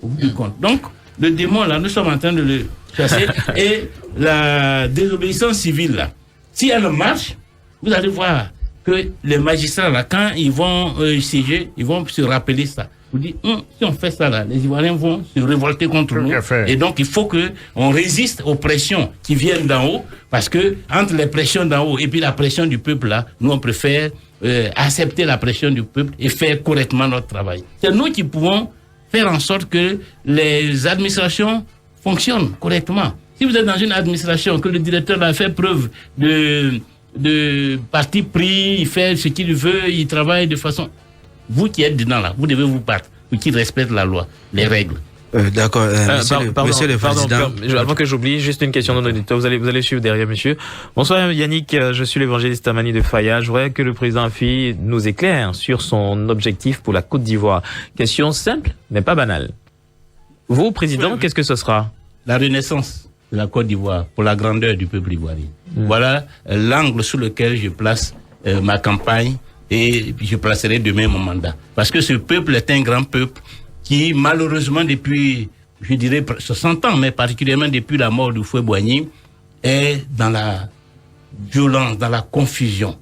S2: au bout du compte. Donc, le démon, là, nous sommes en train de le chasser. Et la désobéissance civile, là, si elle marche, vous allez voir que les magistrats, là, quand ils vont siéger, ils vont se rappeler ça. Vous dites, si on fait ça là, les Ivoiriens vont se révolter contre nous. Et donc, il faut qu'on résiste aux pressions qui viennent d'en haut, parce que entre les pressions d'en haut et puis la pression du peuple là, nous on préfère accepter la pression du peuple et faire correctement notre travail. C'est nous qui pouvons faire en sorte que les administrations fonctionnent correctement. Si vous êtes dans une administration, que le directeur a fait preuve de parti pris, il fait ce qu'il veut, il travaille de façon... Vous qui êtes dedans là, vous devez vous battre, vous qui respectez la loi, les règles.
S1: D'accord.
S11: Monsieur le Président.
S1: Avant que j'oublie, juste une question d'un auditeur. Vous allez suivre derrière, monsieur. Bonsoir Yannick, je suis l'évangéliste Amani de Faya. Je voudrais que le président Afi nous éclaire sur son objectif pour la Côte d'Ivoire. Question simple, mais pas banale. Vous, président, qu'est-ce que ce sera?
S2: La renaissance de la Côte d'Ivoire pour la grandeur du peuple ivoirien. Voilà l'angle sur lequel je place ma campagne. Et puis je placerai demain mon mandat. Parce que ce peuple est un grand peuple qui, malheureusement, depuis, je dirais, 60 ans, mais particulièrement depuis la mort du Houphouët-Boigny, est dans la violence, dans la confusion.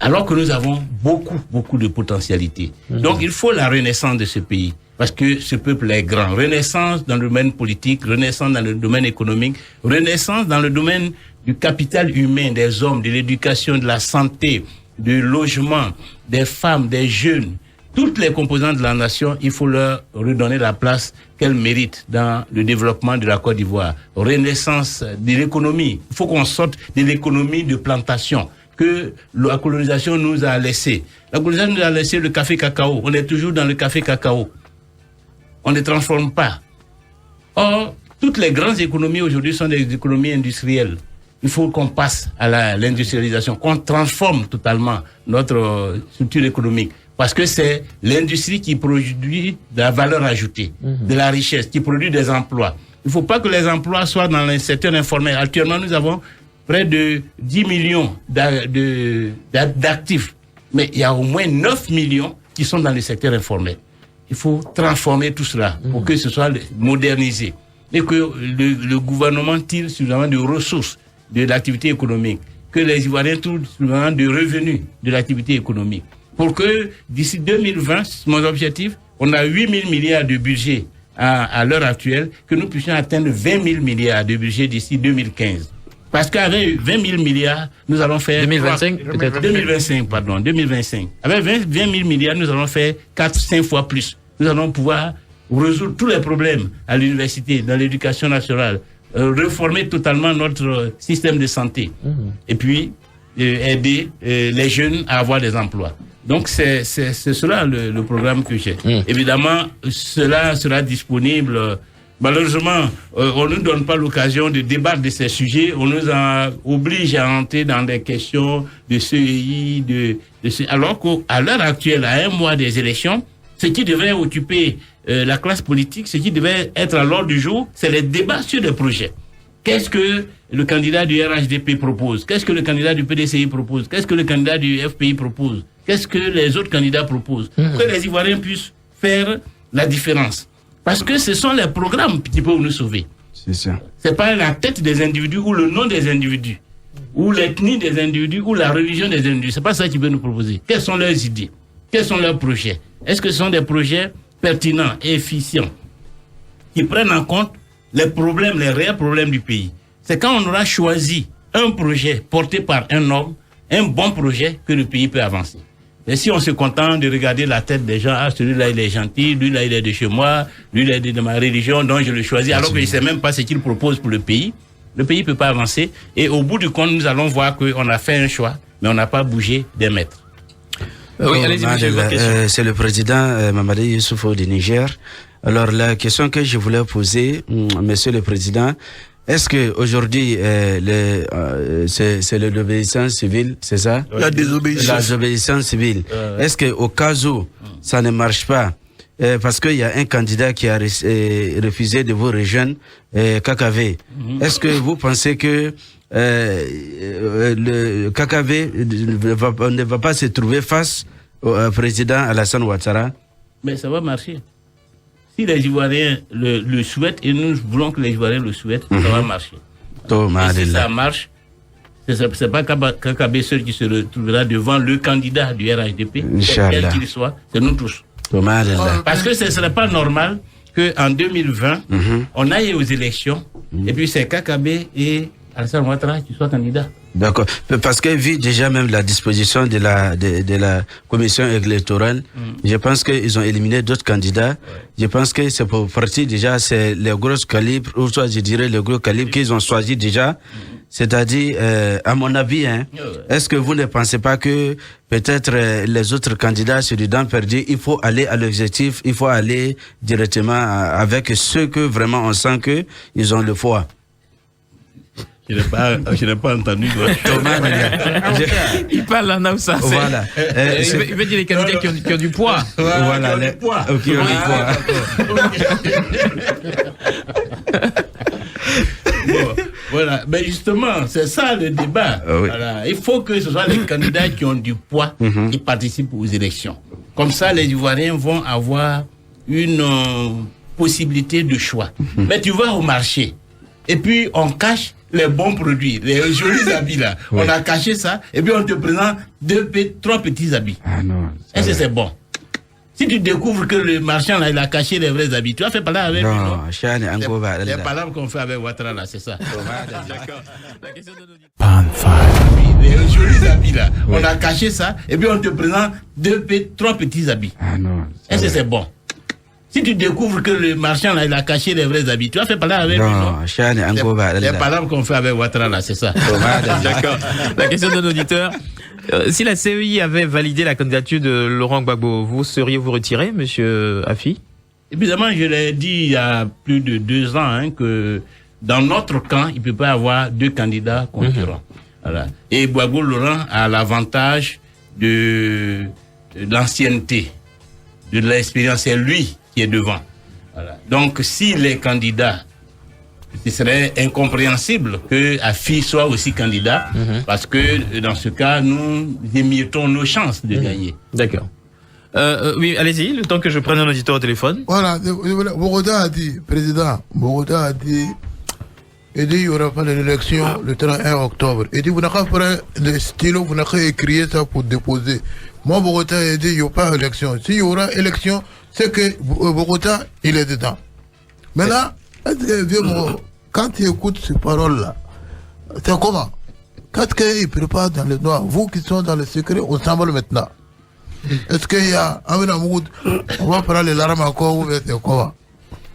S2: Alors que nous avons beaucoup de potentialités. Donc il faut la renaissance de ce pays. Parce que ce peuple est grand. Renaissance dans le domaine politique, renaissance dans le domaine économique, renaissance dans le domaine du capital humain, des hommes, de l'éducation, de la santé, du logement, des femmes, des jeunes, toutes les composantes de la nation, il faut leur redonner la place qu'elles méritent dans le développement de la Côte d'Ivoire. Renaissance de l'économie. Il faut qu'on sorte de l'économie de plantation que la colonisation nous a laissé. La colonisation nous a laissé le café cacao. On est toujours dans le café cacao. On ne transforme pas. Or, toutes les grandes économies aujourd'hui sont des économies industrielles. Il faut qu'on passe à l'industrialisation, qu'on transforme totalement notre structure économique. Parce que c'est l'industrie qui produit de la valeur ajoutée, de la richesse, qui produit des emplois. Il ne faut pas que les emplois soient dans le secteur informel. Actuellement, nous avons près de 10 millions d'actifs. Mais il y a au moins 9 millions qui sont dans le secteur informel. Il faut transformer tout cela pour que ce soit modernisé. Et que le gouvernement tire suffisamment de ressources de l'activité économique, que les Ivoiriens trouvent suffisamment de revenus de l'activité économique. Pour que d'ici 2020, mon objectif, on a 8 000 milliards de budget à l'heure actuelle, que nous puissions atteindre 20 000 milliards de budget d'ici 2015. Parce qu'avec 20 000 milliards, nous allons faire...
S1: 2025 peut-être
S2: 2025, pardon, 2025. Avec 20 000 milliards, nous allons faire 4-5 fois plus. Nous allons pouvoir résoudre tous les problèmes à l'université, dans l'éducation nationale, reformer totalement notre système de santé. Et puis, aider les jeunes à avoir des emplois. Donc, c'est cela le programme que j'ai. Évidemment, cela sera disponible. Malheureusement, on ne nous donne pas l'occasion de débattre de ces sujets. On nous oblige à entrer dans des questions de CEI, alors qu'à l'heure actuelle, à un mois des élections, ce qui devrait occuper la classe politique, ce qui devait être à l'ordre du jour, c'est les débats sur les projets. Qu'est-ce que le candidat du RHDP propose? Qu'est-ce que le candidat du PDCI propose? Qu'est-ce que le candidat du FPI propose? Qu'est-ce que les autres candidats proposent? Pour que les Ivoiriens puissent faire la différence. Parce que ce sont les programmes qui peuvent nous sauver.
S11: C'est ça.
S2: C'est pas la tête des individus ou le nom des individus. ou l'ethnie des individus, ou la religion des individus. C'est pas ça qu'il veut nous proposer. Quelles sont leurs idées? Quels sont leurs projets? Est-ce que ce sont des projets pertinents et efficients qui prennent en compte les problèmes, les réels problèmes du pays? C'est quand on aura choisi un projet porté par un homme, un bon projet, que le pays peut avancer. Et si on se contente de regarder la tête des gens, ah, celui-là il est gentil, lui-là il est de chez moi, lui-là il est de ma religion, donc je le choisis, alors qu'il ne sait même pas ce qu'il propose pour le pays ne peut pas avancer. Et au bout du compte, nous allons voir qu'on a fait un choix, mais on n'a pas bougé des maîtres.
S1: Oui, allez-y, monsieur, votre question.
S9: C'est le président Mamadi Youssoufou du Niger. Alors, la question que je voulais poser, monsieur le président, est-ce que aujourd'hui c'est le désobéissance civile, c'est ça?
S6: La désobéissance.
S9: La désobéissance civile. Est-ce que au cas où ça ne marche pas, parce qu'il y a un candidat qui a refusé de vous rejoindre, KKV, est-ce que vous pensez que le KKV ne va pas se trouver face au président Alassane Ouattara?
S2: Mais ça va marcher. Si les Ivoiriens le souhaitent, et nous voulons que les Ivoiriens le souhaitent, ça va marcher. Et si ça marche, c'est pas KKB seul qui se retrouvera devant le candidat du RHDP, quel qu'il soit, c'est nous tous. Parce que ce ne serait pas normal qu'en 2020, on aille aux élections, et puis c'est KKB et Alassane Ouattara qui soient candidats.
S9: D'accord. Parce que vu déjà même la disposition de la commission électorale, je pense qu'ils ont éliminé d'autres candidats. Je pense que c'est pour partie déjà, c'est les gros calibres, ou soit je dirais les gros calibres qu'ils ont choisi déjà. C'est-à-dire, à mon avis, est-ce que vous ne pensez pas que peut-être les autres candidats sur les dents perdues, il faut aller à l'objectif, il faut aller directement avec ceux que vraiment on sent que ils ont le foie?
S2: Je n'ai pas entendu.
S1: Il parle en Hausa.
S9: Voilà.
S1: Il veut dire les candidats qui ont du poids.
S9: Voilà.
S2: Qui ont du poids.
S9: Qui ont du poids.
S2: Bon, voilà. Mais justement, c'est ça le débat.
S9: Oui.
S2: Voilà. Il faut que ce soit les candidats qui ont du poids qui participent aux élections. Comme ça, les Ivoiriens vont avoir une possibilité de choix. Mais tu vas au marché et puis on cache les bons produits, les jolis habits là. On a caché ça et puis on te présente 3 petits habits.
S9: Ah non.
S2: Est-ce que c'est bon? Si tu découvres que le marchand là, il a caché les vrais habits, tu vas faire parler avec lui, non? Les palabres qu'on fait avec Ouattara là, c'est ça.
S1: D'accord. La question de
S2: les jolis habits là. On a caché ça et puis on te présente 3 petits habits.
S9: Ah non.
S2: Est-ce que c'est bon? Si tu découvres que le marchand là, il a caché les vrais habits, tu vas faire parler avec lui, non? Les palabres qu'on fait avec Ouattara là, c'est ça.
S1: D'accord. La question de l'auditeur. Si la CEI avait validé la candidature de Laurent Gbagbo, vous seriez-vous retiré, monsieur Afi?
S2: Évidemment, je l'ai dit il y a plus de 2 ans que dans notre camp, il ne peut pas y avoir 2 candidats concurrents. Voilà. Et Gbagbo Laurent a l'avantage de l'ancienneté, de l'expérience. C'est lui qui est devant. Voilà. Donc, si les candidats, ce serait incompréhensible que Afi soit aussi candidat, parce que dans ce cas, nous émiettons nos chances de gagner.
S1: D'accord. Oui, allez-y, le temps que je prenne un auditeur au téléphone.
S8: Voilà, Bogota a dit, président, Bogota a dit, il dit, il n'y aura pas l'élection le 31 octobre. Il dit, vous n'avez pas pris le stylo, vous n'avez pas écrit ça pour déposer. Moi, Bogota a dit, il n'y aura pas d'élection. S'il y aura élection, c'est que Bogota, il est dedans. Maintenant, quand tu écoutes ces paroles-là, c'est comment? Quand il prépare dans le noir, vous qui sont dans le secret, on s'envole maintenant. Est-ce qu'il y a un mood, on va prendre les armes encore ou c'est comment?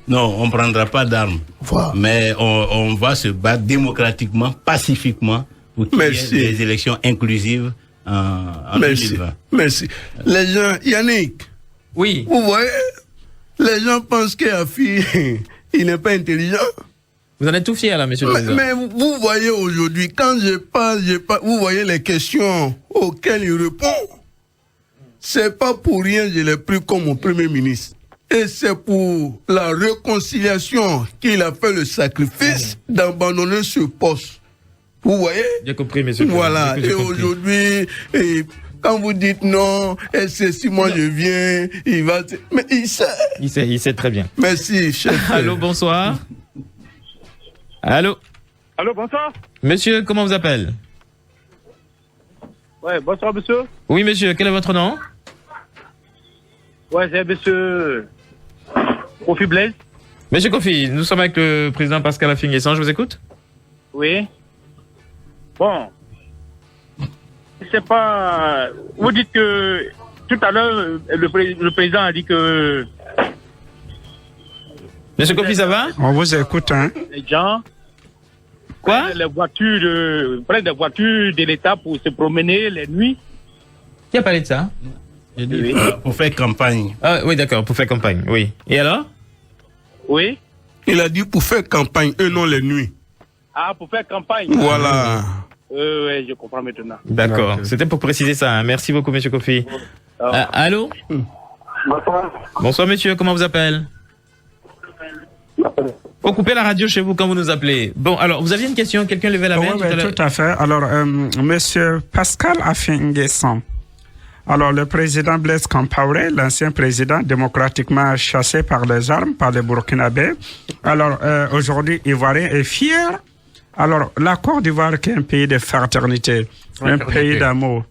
S2: Non, on ne prendra pas d'armes. Voilà. Mais on va se battre démocratiquement, pacifiquement, pour qu'il y ait des élections inclusives en 2020.
S6: Merci. Les gens, Yannick.
S1: Oui.
S6: Vous voyez, les gens pensent qu'Afi, il n'est pas intelligent.
S1: Vous en êtes tout fier, là, monsieur le président.
S6: Mais vous voyez aujourd'hui, quand je parle, vous voyez les questions auxquelles il répond. C'est pas pour rien, je l'ai pris comme mon premier ministre. Et c'est pour la réconciliation qu'il a fait le sacrifice d'abandonner ce poste. Vous voyez?
S1: J'ai compris, monsieur le président.
S6: Voilà. Et aujourd'hui, quand vous dites non, et c'est si moi je viens, il va... Mais il sait.
S1: Il sait très bien.
S6: Merci, chef.
S1: Allô, bonsoir. Allô?
S12: Allô, bonsoir.
S1: Monsieur, comment vous appelle?
S12: Ouais, bonsoir, monsieur.
S1: Oui, monsieur, quel est votre nom?
S12: Ouais, c'est monsieur Kofi Blaise.
S1: Monsieur Kofi, nous sommes avec le président Pascal Affi-N'Guessan, je vous écoute.
S12: Oui. Bon. C'est pas... Vous dites que... Tout à l'heure, le président a dit que...
S1: Monsieur Kofi, ça va?
S7: On vous écoute, hein.
S12: Les gens...
S1: Quoi?
S12: Prennent des voitures de l'État pour se promener les nuits.
S1: Qui a parlé de ça?
S2: Oui. Pour faire campagne.
S1: Ah oui, d'accord, pour faire campagne, oui. Et alors?
S12: Oui.
S6: Il a dit pour faire campagne, eux non les nuits.
S12: Ah, pour faire campagne.
S6: Voilà.
S12: Oui, je comprends maintenant.
S1: D'accord, c'était pour préciser ça. Hein. Merci beaucoup, monsieur Kofi. Allô?
S12: Bonsoir.
S1: Bonsoir, monsieur, comment vous appelez? Faut couper la radio chez vous quand vous nous appelez. Bon, alors, vous aviez une question? Quelqu'un levait la main?
S7: Oui, tout à fait. Alors, monsieur Pascal Affi-N'Guessan. Alors, le président Blaise Compaoré, l'ancien président démocratiquement chassé par les armes, par les Burkinabés, alors aujourd'hui, Ivoirien est fier. Alors, la Côte d'Ivoire, qui est un pays de fraternité, un pays d'amour,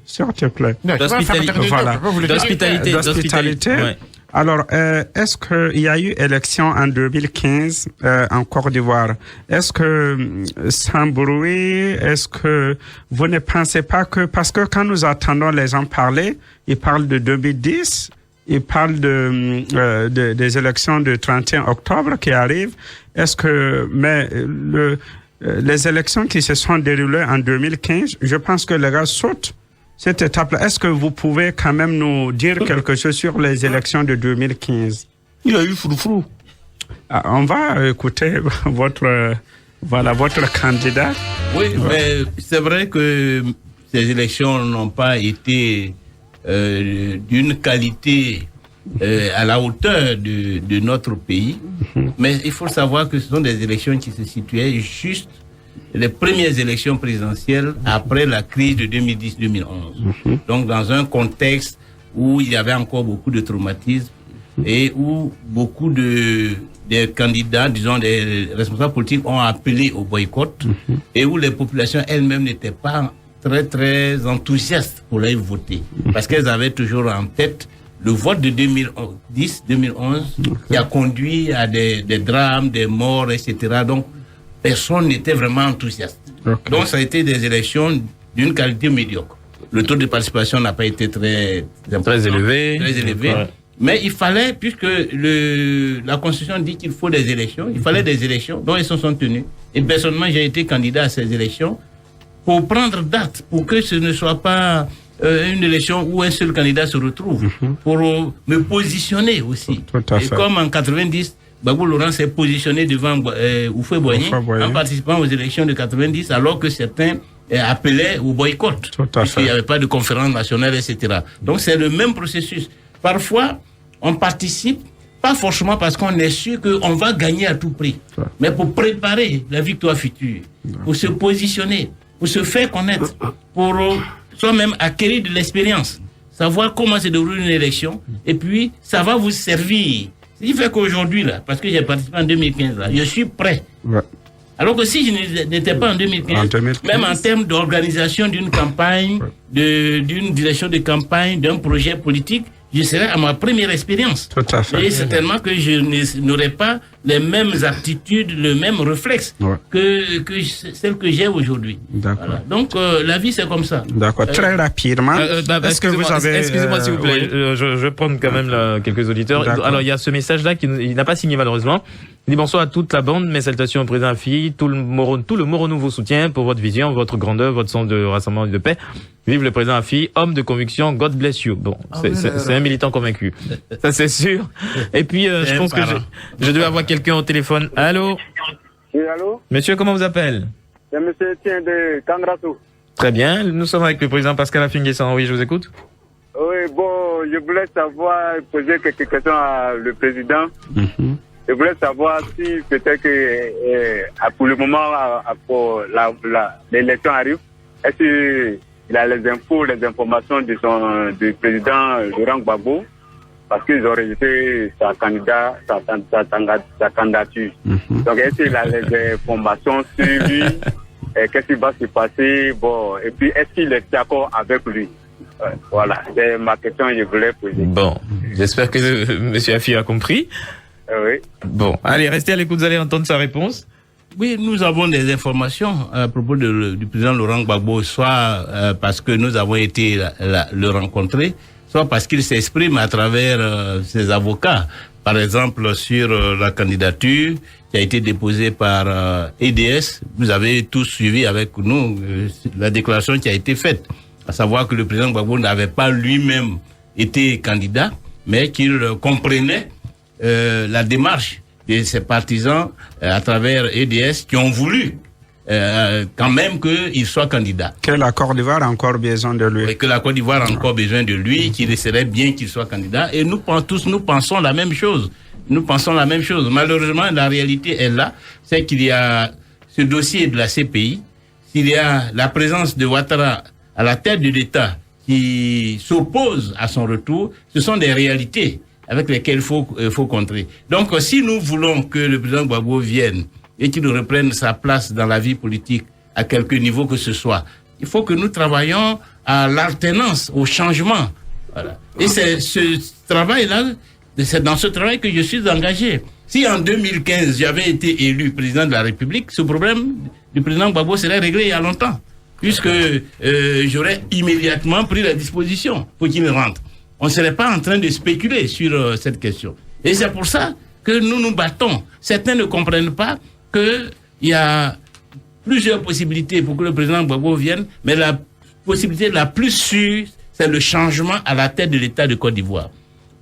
S7: s'il te plaît. D'hospitalité. Ouais. Alors, est-ce qu'il y a eu élection en 2015 en Côte d'Ivoire? Est-ce que, sans bruit, est-ce que vous ne pensez pas que... Parce que quand nous entendons les gens parler, ils parlent de 2010, ils parlent des élections du 31 octobre qui arrivent. Est-ce que... Mais les élections qui se sont déroulées en 2015, je pense que les gars sautent cette étape-là. Est-ce que vous pouvez quand même nous dire quelque chose sur les élections de 2015?
S6: Il a eu froufrou.
S7: On va écouter votre candidat.
S2: Oui, mais c'est vrai que ces élections n'ont pas été d'une qualité à la hauteur de notre pays. Mais il faut savoir que ce sont des élections qui se situaient juste les premières élections présidentielles après la crise de 2010-2011. Donc, dans un contexte où il y avait encore beaucoup de traumatisme et où beaucoup des candidats, disons des responsables politiques ont appelé au boycott et où les populations elles-mêmes n'étaient pas très, très enthousiastes pour aller voter parce qu'elles avaient toujours en tête le vote de 2010-2011 qui a conduit à des drames, des morts, etc. Donc, personne n'était vraiment enthousiaste. Donc, ça a été des élections d'une qualité médiocre. Le taux de participation n'a pas été très élevé. Ouais. Mais il fallait, puisque la Constitution dit qu'il faut des élections, il fallait des élections, dont elles se sont tenues. Et personnellement, j'ai été candidat à ces élections pour prendre date, pour que ce ne soit pas une élection où un seul candidat se retrouve, pour me positionner aussi. Et comme en 90, Gbagbo Laurent s'est positionné devant Houphouët-Boigny en participant aux élections de 90, alors que certains appelaient au boycott. Il n'y avait pas de conférence nationale, etc. Donc c'est le même processus. Parfois, on participe, pas forcément parce qu'on est sûr qu'on va gagner à tout prix, mais pour préparer la victoire future, pour se positionner, pour se faire connaître, pour soi-même acquérir de l'expérience, savoir comment se déroule une élection, et puis ça va vous servir. Ce qui fait qu'aujourd'hui, là, parce que j'ai participé en 2015, là, je suis prêt. Alors que si je n'étais pas en 2015, même en termes d'organisation d'une campagne, d'une direction de campagne, d'un projet politique, je serais à ma première expérience. Et certainement que je n'aurais pas les mêmes aptitudes, le même réflexe que celle que j'ai aujourd'hui. Voilà. Donc, la vie, c'est comme ça.
S7: D'accord. Très rapidement. Est-ce que vous avez...
S1: Excusez-moi, s'il vous plaît. Je vais prendre quand même quelques auditeurs. Alors, il y a ce message-là il n'a pas signé, malheureusement. Il dit bonsoir à toute la bande. Mes salutations au président Affi. Tout le Moronou vous soutient pour votre vision, votre grandeur, votre sens de rassemblement et de paix. Vive le président Affi, homme de conviction, God bless you. Bon, c'est un militant convaincu. Ça, c'est sûr. Et puis, je pense que je devais avoir quelqu'un au téléphone. Allô?
S14: Oui, allô?
S1: Monsieur, comment vous appelez?
S14: C'est monsieur Etienne de Kandrasso.
S1: Très bien. Nous sommes avec le président Pascal Affi-N'Guessan. Oui, je vous écoute.
S14: Oui, bon, je voulais savoir, poser quelques questions à le président. Je voulais savoir si peut-être que, pour le moment, pour l'élection arrive, est-ce qu'il a les informations du président Laurent Gbagbo, parce qu'ils ont rejeté sa candidature. Donc, est-ce qu'il a les informations sur lui qu'est-ce qui va se passer? Bon, et puis est-ce qu'il est d'accord avec lui? Voilà, c'est ma question que je voulais poser.
S1: Bon, j'espère que Monsieur Afi a compris.
S14: Oui.
S1: Bon, allez, restez à l'écoute, vous allez entendre sa réponse.
S2: Oui, nous avons des informations à propos du président Laurent Gbagbo, soit parce que nous avons été le rencontrer, soit parce qu'il s'exprime à travers ses avocats. Par exemple, sur la candidature qui a été déposée par EDS, vous avez tous suivi avec nous la déclaration qui a été faite, à savoir que le président Gbagbo n'avait pas lui-même été candidat, mais qu'il comprenait la démarche de ses partisans à travers EDS qui ont voulu quand même qu'il soit candidat.
S7: Que la Côte d'Ivoire a encore besoin de lui.
S2: Et que la Côte d'Ivoire a encore besoin de lui, qu'il serait bien qu'il soit candidat. Et nous pensons la même chose. Nous pensons la même chose. Malheureusement, la réalité est là. C'est qu'il y a ce dossier de la CPI, s'il y a la présence de Ouattara à la tête de l'État qui s'oppose à son retour, ce sont des réalités avec lesquelles il faut contrer. Donc, si nous voulons que le président Gbagbo vienne et qu'il reprenne sa place dans la vie politique à quelque niveau que ce soit, il faut que nous travaillions à l'alternance, au changement. Voilà. Et c'est ce travail-là, c'est dans ce travail que je suis engagé. Si en 2015, j'avais été élu président de la République, ce problème du président Gbagbo serait réglé il y a longtemps, puisque j'aurais immédiatement pris la disposition pour qu'il rentre. On ne serait pas en train de spéculer sur cette question. Et c'est pour ça que nous nous battons. Certains ne comprennent pas qu'il y a plusieurs possibilités pour que le président Gbagbo vienne, mais la possibilité la plus sûre, c'est le changement à la tête de l'État de Côte d'Ivoire.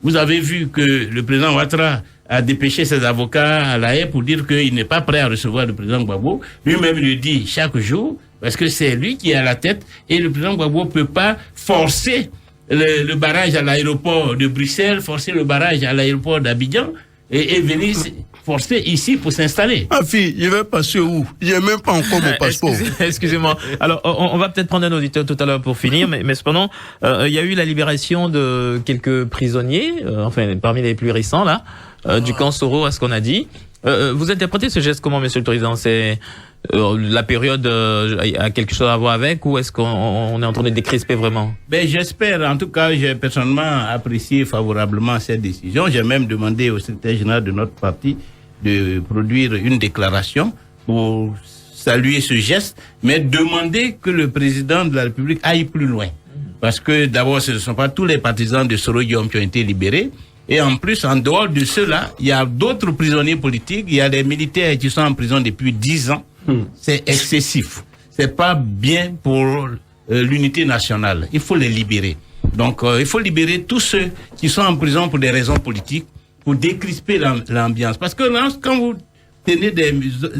S2: Vous avez vu que le président Ouattara a dépêché ses avocats à La Haye pour dire qu'il n'est pas prêt à recevoir le président Gbagbo. Lui-même le dit chaque jour, parce que c'est lui qui est à la tête, et le président Gbagbo ne peut pas forcer le barrage à l'aéroport de Bruxelles, forcer le barrage à l'aéroport d'Abidjan et venir forcer ici pour s'installer.
S6: Ma fille, je vais passer où? J'ai même pas encore mon passeport.
S1: Excusez-moi. Alors, on va peut-être prendre un auditeur tout à l'heure pour finir, mais cependant, il y a eu la libération de quelques prisonniers, enfin parmi les plus récents là, du camp Soro, à ce qu'on a dit. Vous interprétez ce geste comment, Monsieur le Président? C'est la période a quelque chose à voir avec, ou est-ce qu'on est en train de décrisper vraiment?
S2: Ben, j'espère. En tout cas, j'ai personnellement apprécié favorablement cette décision. J'ai même demandé au secrétaire général de notre parti de produire une déclaration pour saluer ce geste, mais demander que le président de la République aille plus loin. Parce que d'abord, ce ne sont pas tous les partisans de Soro Guillaume qui ont été libérés. Et en plus, en dehors de cela, il y a d'autres prisonniers politiques. Il y a des militaires qui sont en prison depuis 10 ans. C'est excessif. C'est pas bien pour l'unité nationale. Il faut les libérer. Donc, il faut libérer tous ceux qui sont en prison pour des raisons politiques, pour décrisper l'ambiance. Parce que là, quand vous tenez des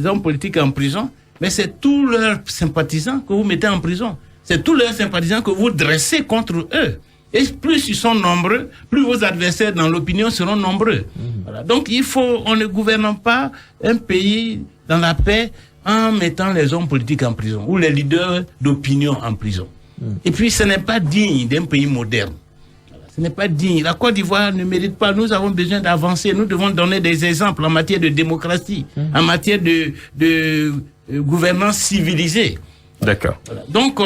S2: hommes politiques en prison, mais c'est tous leurs sympathisants que vous mettez en prison. C'est tous leurs sympathisants que vous dressez contre eux. Et plus ils sont nombreux, plus vos adversaires dans l'opinion seront nombreux. Voilà. Donc on ne gouverne pas un pays dans la paix en mettant les hommes politiques en prison ou les leaders d'opinion en prison. Et puis ce n'est pas digne d'un pays moderne. Voilà. Ce n'est pas digne. La Côte d'Ivoire ne mérite pas. Nous avons besoin d'avancer. Nous devons donner des exemples en matière de démocratie, en matière de gouvernance civilisée.
S1: D'accord.
S2: Voilà. Donc,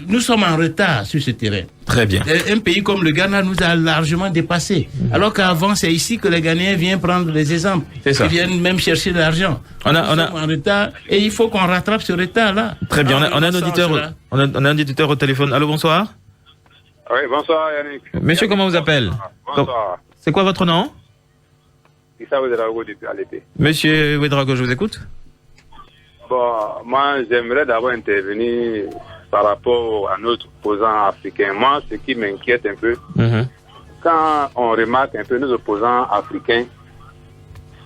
S2: nous sommes en retard sur ce terrain.
S1: Très bien.
S2: Un pays comme le Ghana nous a largement dépassés. Alors qu'avant, c'est ici que les Ghanéens viennent prendre les exemples.
S1: C'est ça.
S2: Ils viennent même chercher de l'argent. Nous sommes en retard et il faut qu'on rattrape ce retard-là.
S1: Très bien. On a un auditeur au téléphone. Allô, bonsoir.
S15: Oui, bonsoir Yannick.
S1: Monsieur, comment vous appelez?
S15: Bonsoir.
S1: C'est quoi votre nom?
S15: Issa Ouedraogo depuis Alété.
S1: Monsieur Ouedraogo, je vous écoute.
S15: Bon, moi, j'aimerais d'abord intervenir par rapport à notre opposant africain. Moi, ce qui m'inquiète un peu, quand on remarque un peu nos opposants africains,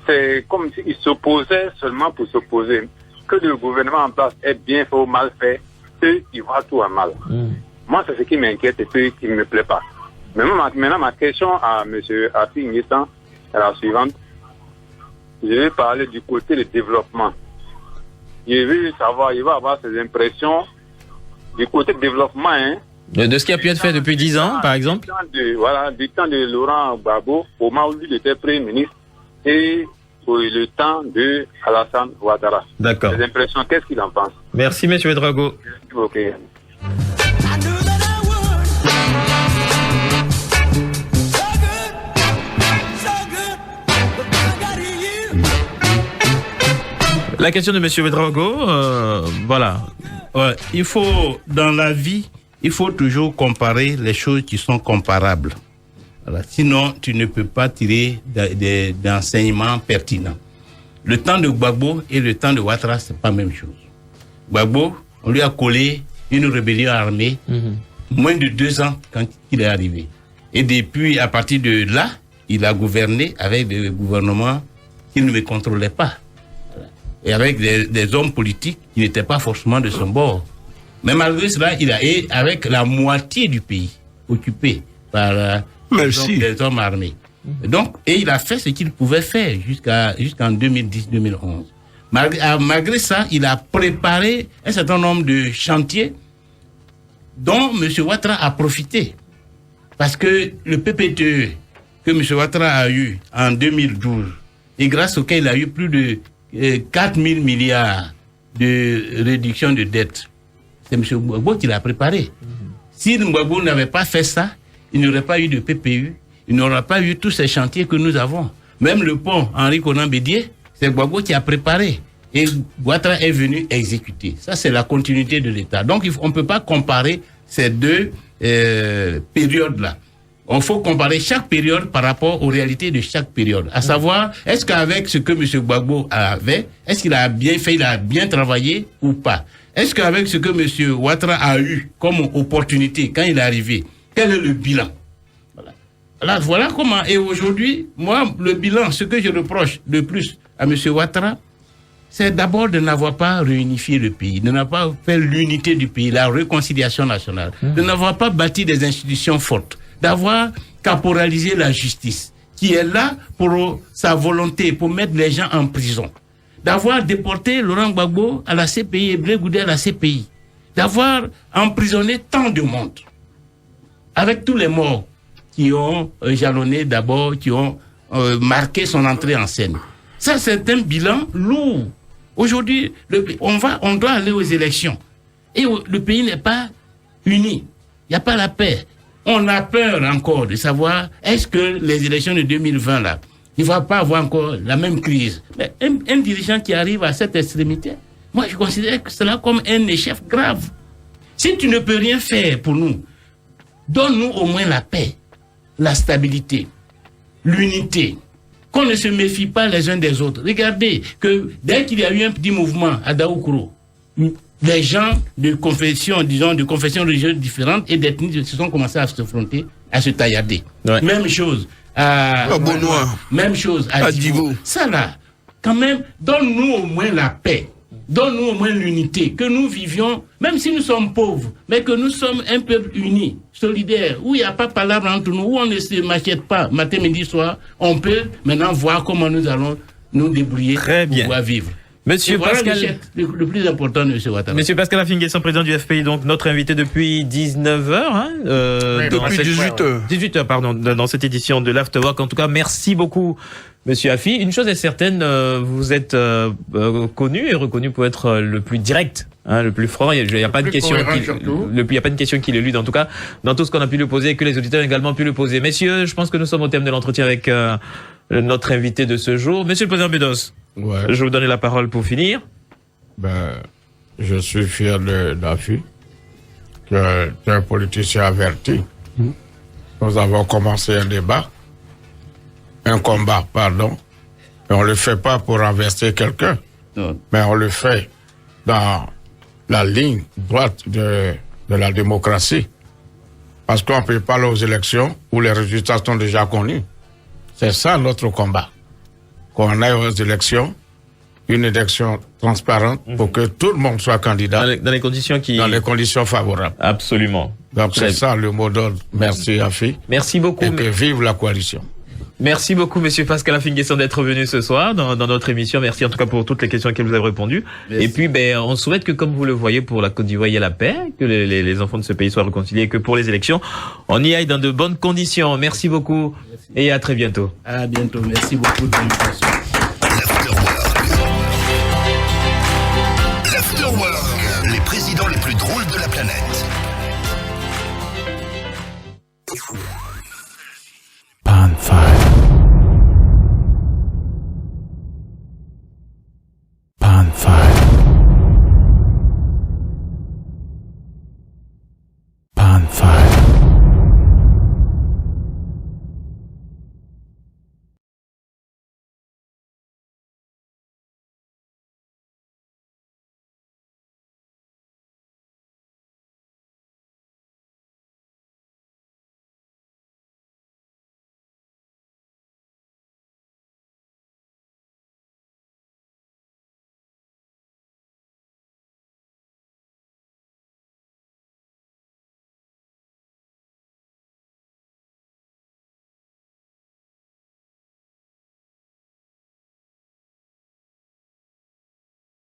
S15: c'est comme s'ils s'opposaient seulement pour s'opposer. Que le gouvernement en place est bien fait ou mal fait, eux, ils voient tout en mal. Moi, c'est ce qui m'inquiète et ce qui ne me plaît pas. Maintenant, ma question à M. Afi N'Guessan est la suivante. Je vais parler du côté du développement. Je veux savoir, il va avoir ses impressions du côté développement.
S1: De ce qui a pu être fait depuis 10 ans, par exemple?
S15: Du temps de Laurent Gbagbo, au moment où il était Premier ministre, et le temps de Alassane Ouattara.
S1: D'accord.
S15: Les impressions, qu'est-ce qu'il en pense?
S1: Merci, monsieur Ouedraogo.
S15: Ok.
S1: La question de monsieur Ouedraogo, voilà.
S2: Ouais, il faut, dans la vie, il faut toujours comparer les choses qui sont comparables. Voilà. Sinon, tu ne peux pas tirer d'enseignements pertinents. Le temps de Gbagbo et le temps de Ouattara, c'est pas la même chose. Gbagbo, on lui a collé une rébellion armée, moins de 2 ans quand il est arrivé. Et depuis, à partir de là, il a gouverné avec des gouvernements qu'il ne contrôlait pas. Et avec des hommes politiques qui n'étaient pas forcément de son bord. Mais malgré cela, il a été avec la moitié du pays occupé par des hommes armés. Donc, et il a fait ce qu'il pouvait faire jusqu'en 2010-2011. Malgré ça, il a préparé un certain nombre de chantiers dont M. Ouattara a profité. Parce que le PPTE que M. Ouattara a eu en 2012, et grâce auquel il a eu plus de 4 000 milliards de réduction de dette, c'est M. Gbagbo qui l'a préparé. Si Gbagbo n'avait pas fait ça, il n'y aurait pas eu de PPU, il n'aurait pas eu tous ces chantiers que nous avons. Même le pont Henri Konan Bédié, c'est Gbagbo qui a préparé. Et Ouattara est venu exécuter. Ça, c'est la continuité de l'État. Donc, on ne peut pas comparer ces deux périodes-là. Il faut comparer chaque période par rapport aux réalités de chaque période. À savoir, est-ce qu'avec ce que M. Gbagbo avait, est-ce qu'il a bien fait, il a bien travaillé ou pas? Est-ce qu'avec ce que M. Ouattara a eu comme opportunité quand il est arrivé, quel est le bilan? Alors, voilà comment. Et aujourd'hui, moi, le bilan, ce que je reproche de plus à M. Ouattara, c'est d'abord de n'avoir pas réunifié le pays, de n'avoir pas fait l'unité du pays, la réconciliation nationale, de n'avoir pas bâti des institutions fortes, d'avoir caporalisé la justice, qui est là pour sa volonté, pour mettre les gens en prison, d'avoir déporté Laurent Gbagbo à la CPI et Blé Goudé à la CPI, d'avoir emprisonné tant de monde, avec tous les morts qui ont jalonné d'abord, qui ont marqué son entrée en scène. Ça, c'est un bilan lourd. Aujourd'hui, on doit aller aux élections. Et le pays n'est pas uni. Il n'y a pas la paix. On a peur encore de savoir, est-ce que les élections de 2020, là, il ne va pas avoir encore la même crise. Mais un dirigeant qui arrive à cette extrémité, moi, je considère que cela comme un échec grave. Si tu ne peux rien faire pour nous, donne-nous au moins la paix, la stabilité, l'unité, qu'on ne se méfie pas les uns des autres. Regardez que dès qu'il y a eu un petit mouvement à Daoukro, les gens de confession, disons, de confessions religieuses différentes et d'ethnies se sont commencés à se affronter, à se taillarder. Ouais. Même chose à Bonois. Même chose à Divo. Ça là, quand même, donne-nous au moins la paix. Donne-nous au moins l'unité, que nous vivions, même si nous sommes pauvres, mais que nous sommes un peuple uni, solidaire, où il n'y a pas de palabre entre nous, où on ne se machette pas, matin, midi, soir. On peut maintenant voir comment nous allons nous débrouiller pour pouvoir vivre.
S1: Monsieur Pascal,
S2: le plus important de M. Ouattara.
S1: Monsieur Pascal Affi N'Guessan, président du FPI, donc notre invité depuis 19h. Hein,
S6: depuis 18h.
S1: 18h, pardon, dans cette édition de l'Afterwork. En tout cas, merci beaucoup, Monsieur Affi. Une chose est certaine, vous êtes connu et reconnu pour être le plus direct, hein, le plus franc. Il n'y a pas de question qui l'élude, en tout cas, dans tout ce qu'on a pu lui poser et que les auditeurs ont également pu lui poser. Messieurs, je pense que nous sommes au terme de l'entretien avec notre invité de ce jour. Monsieur le Président Bedos. Ouais. Je vais vous donner la parole pour finir.
S5: Je suis fier d'Affi, que tu es un politicien averti. Nous avons commencé un combat, et on ne le fait pas pour renverser quelqu'un, mais on le fait dans la ligne droite de la démocratie. Parce qu'on ne peut pas aller aux élections où les résultats sont déjà connus. C'est ça notre combat. Qu'on aille aux élections, une élection transparente pour que tout le monde soit candidat.
S1: Dans les conditions
S5: favorables.
S1: Absolument.
S5: Donc c'est ça le mot d'ordre. Merci Affi.
S1: Merci beaucoup.
S5: Et que vive la coalition.
S1: Merci beaucoup, Monsieur Pascal Affi N'Guessan, d'être venu ce soir dans notre émission. Merci en tout cas pour toutes les questions que vous avez répondues. Merci. Et puis, on souhaite que, comme vous le voyez, pour la Côte d'Ivoire, il y ait la paix, que les enfants de ce pays soient réconciliés, et que pour les élections, on y aille dans de bonnes conditions. Merci beaucoup. Merci. Et à très bientôt.
S2: À bientôt. Merci beaucoup de l'invitation.
S3: L'Afterwork. planète.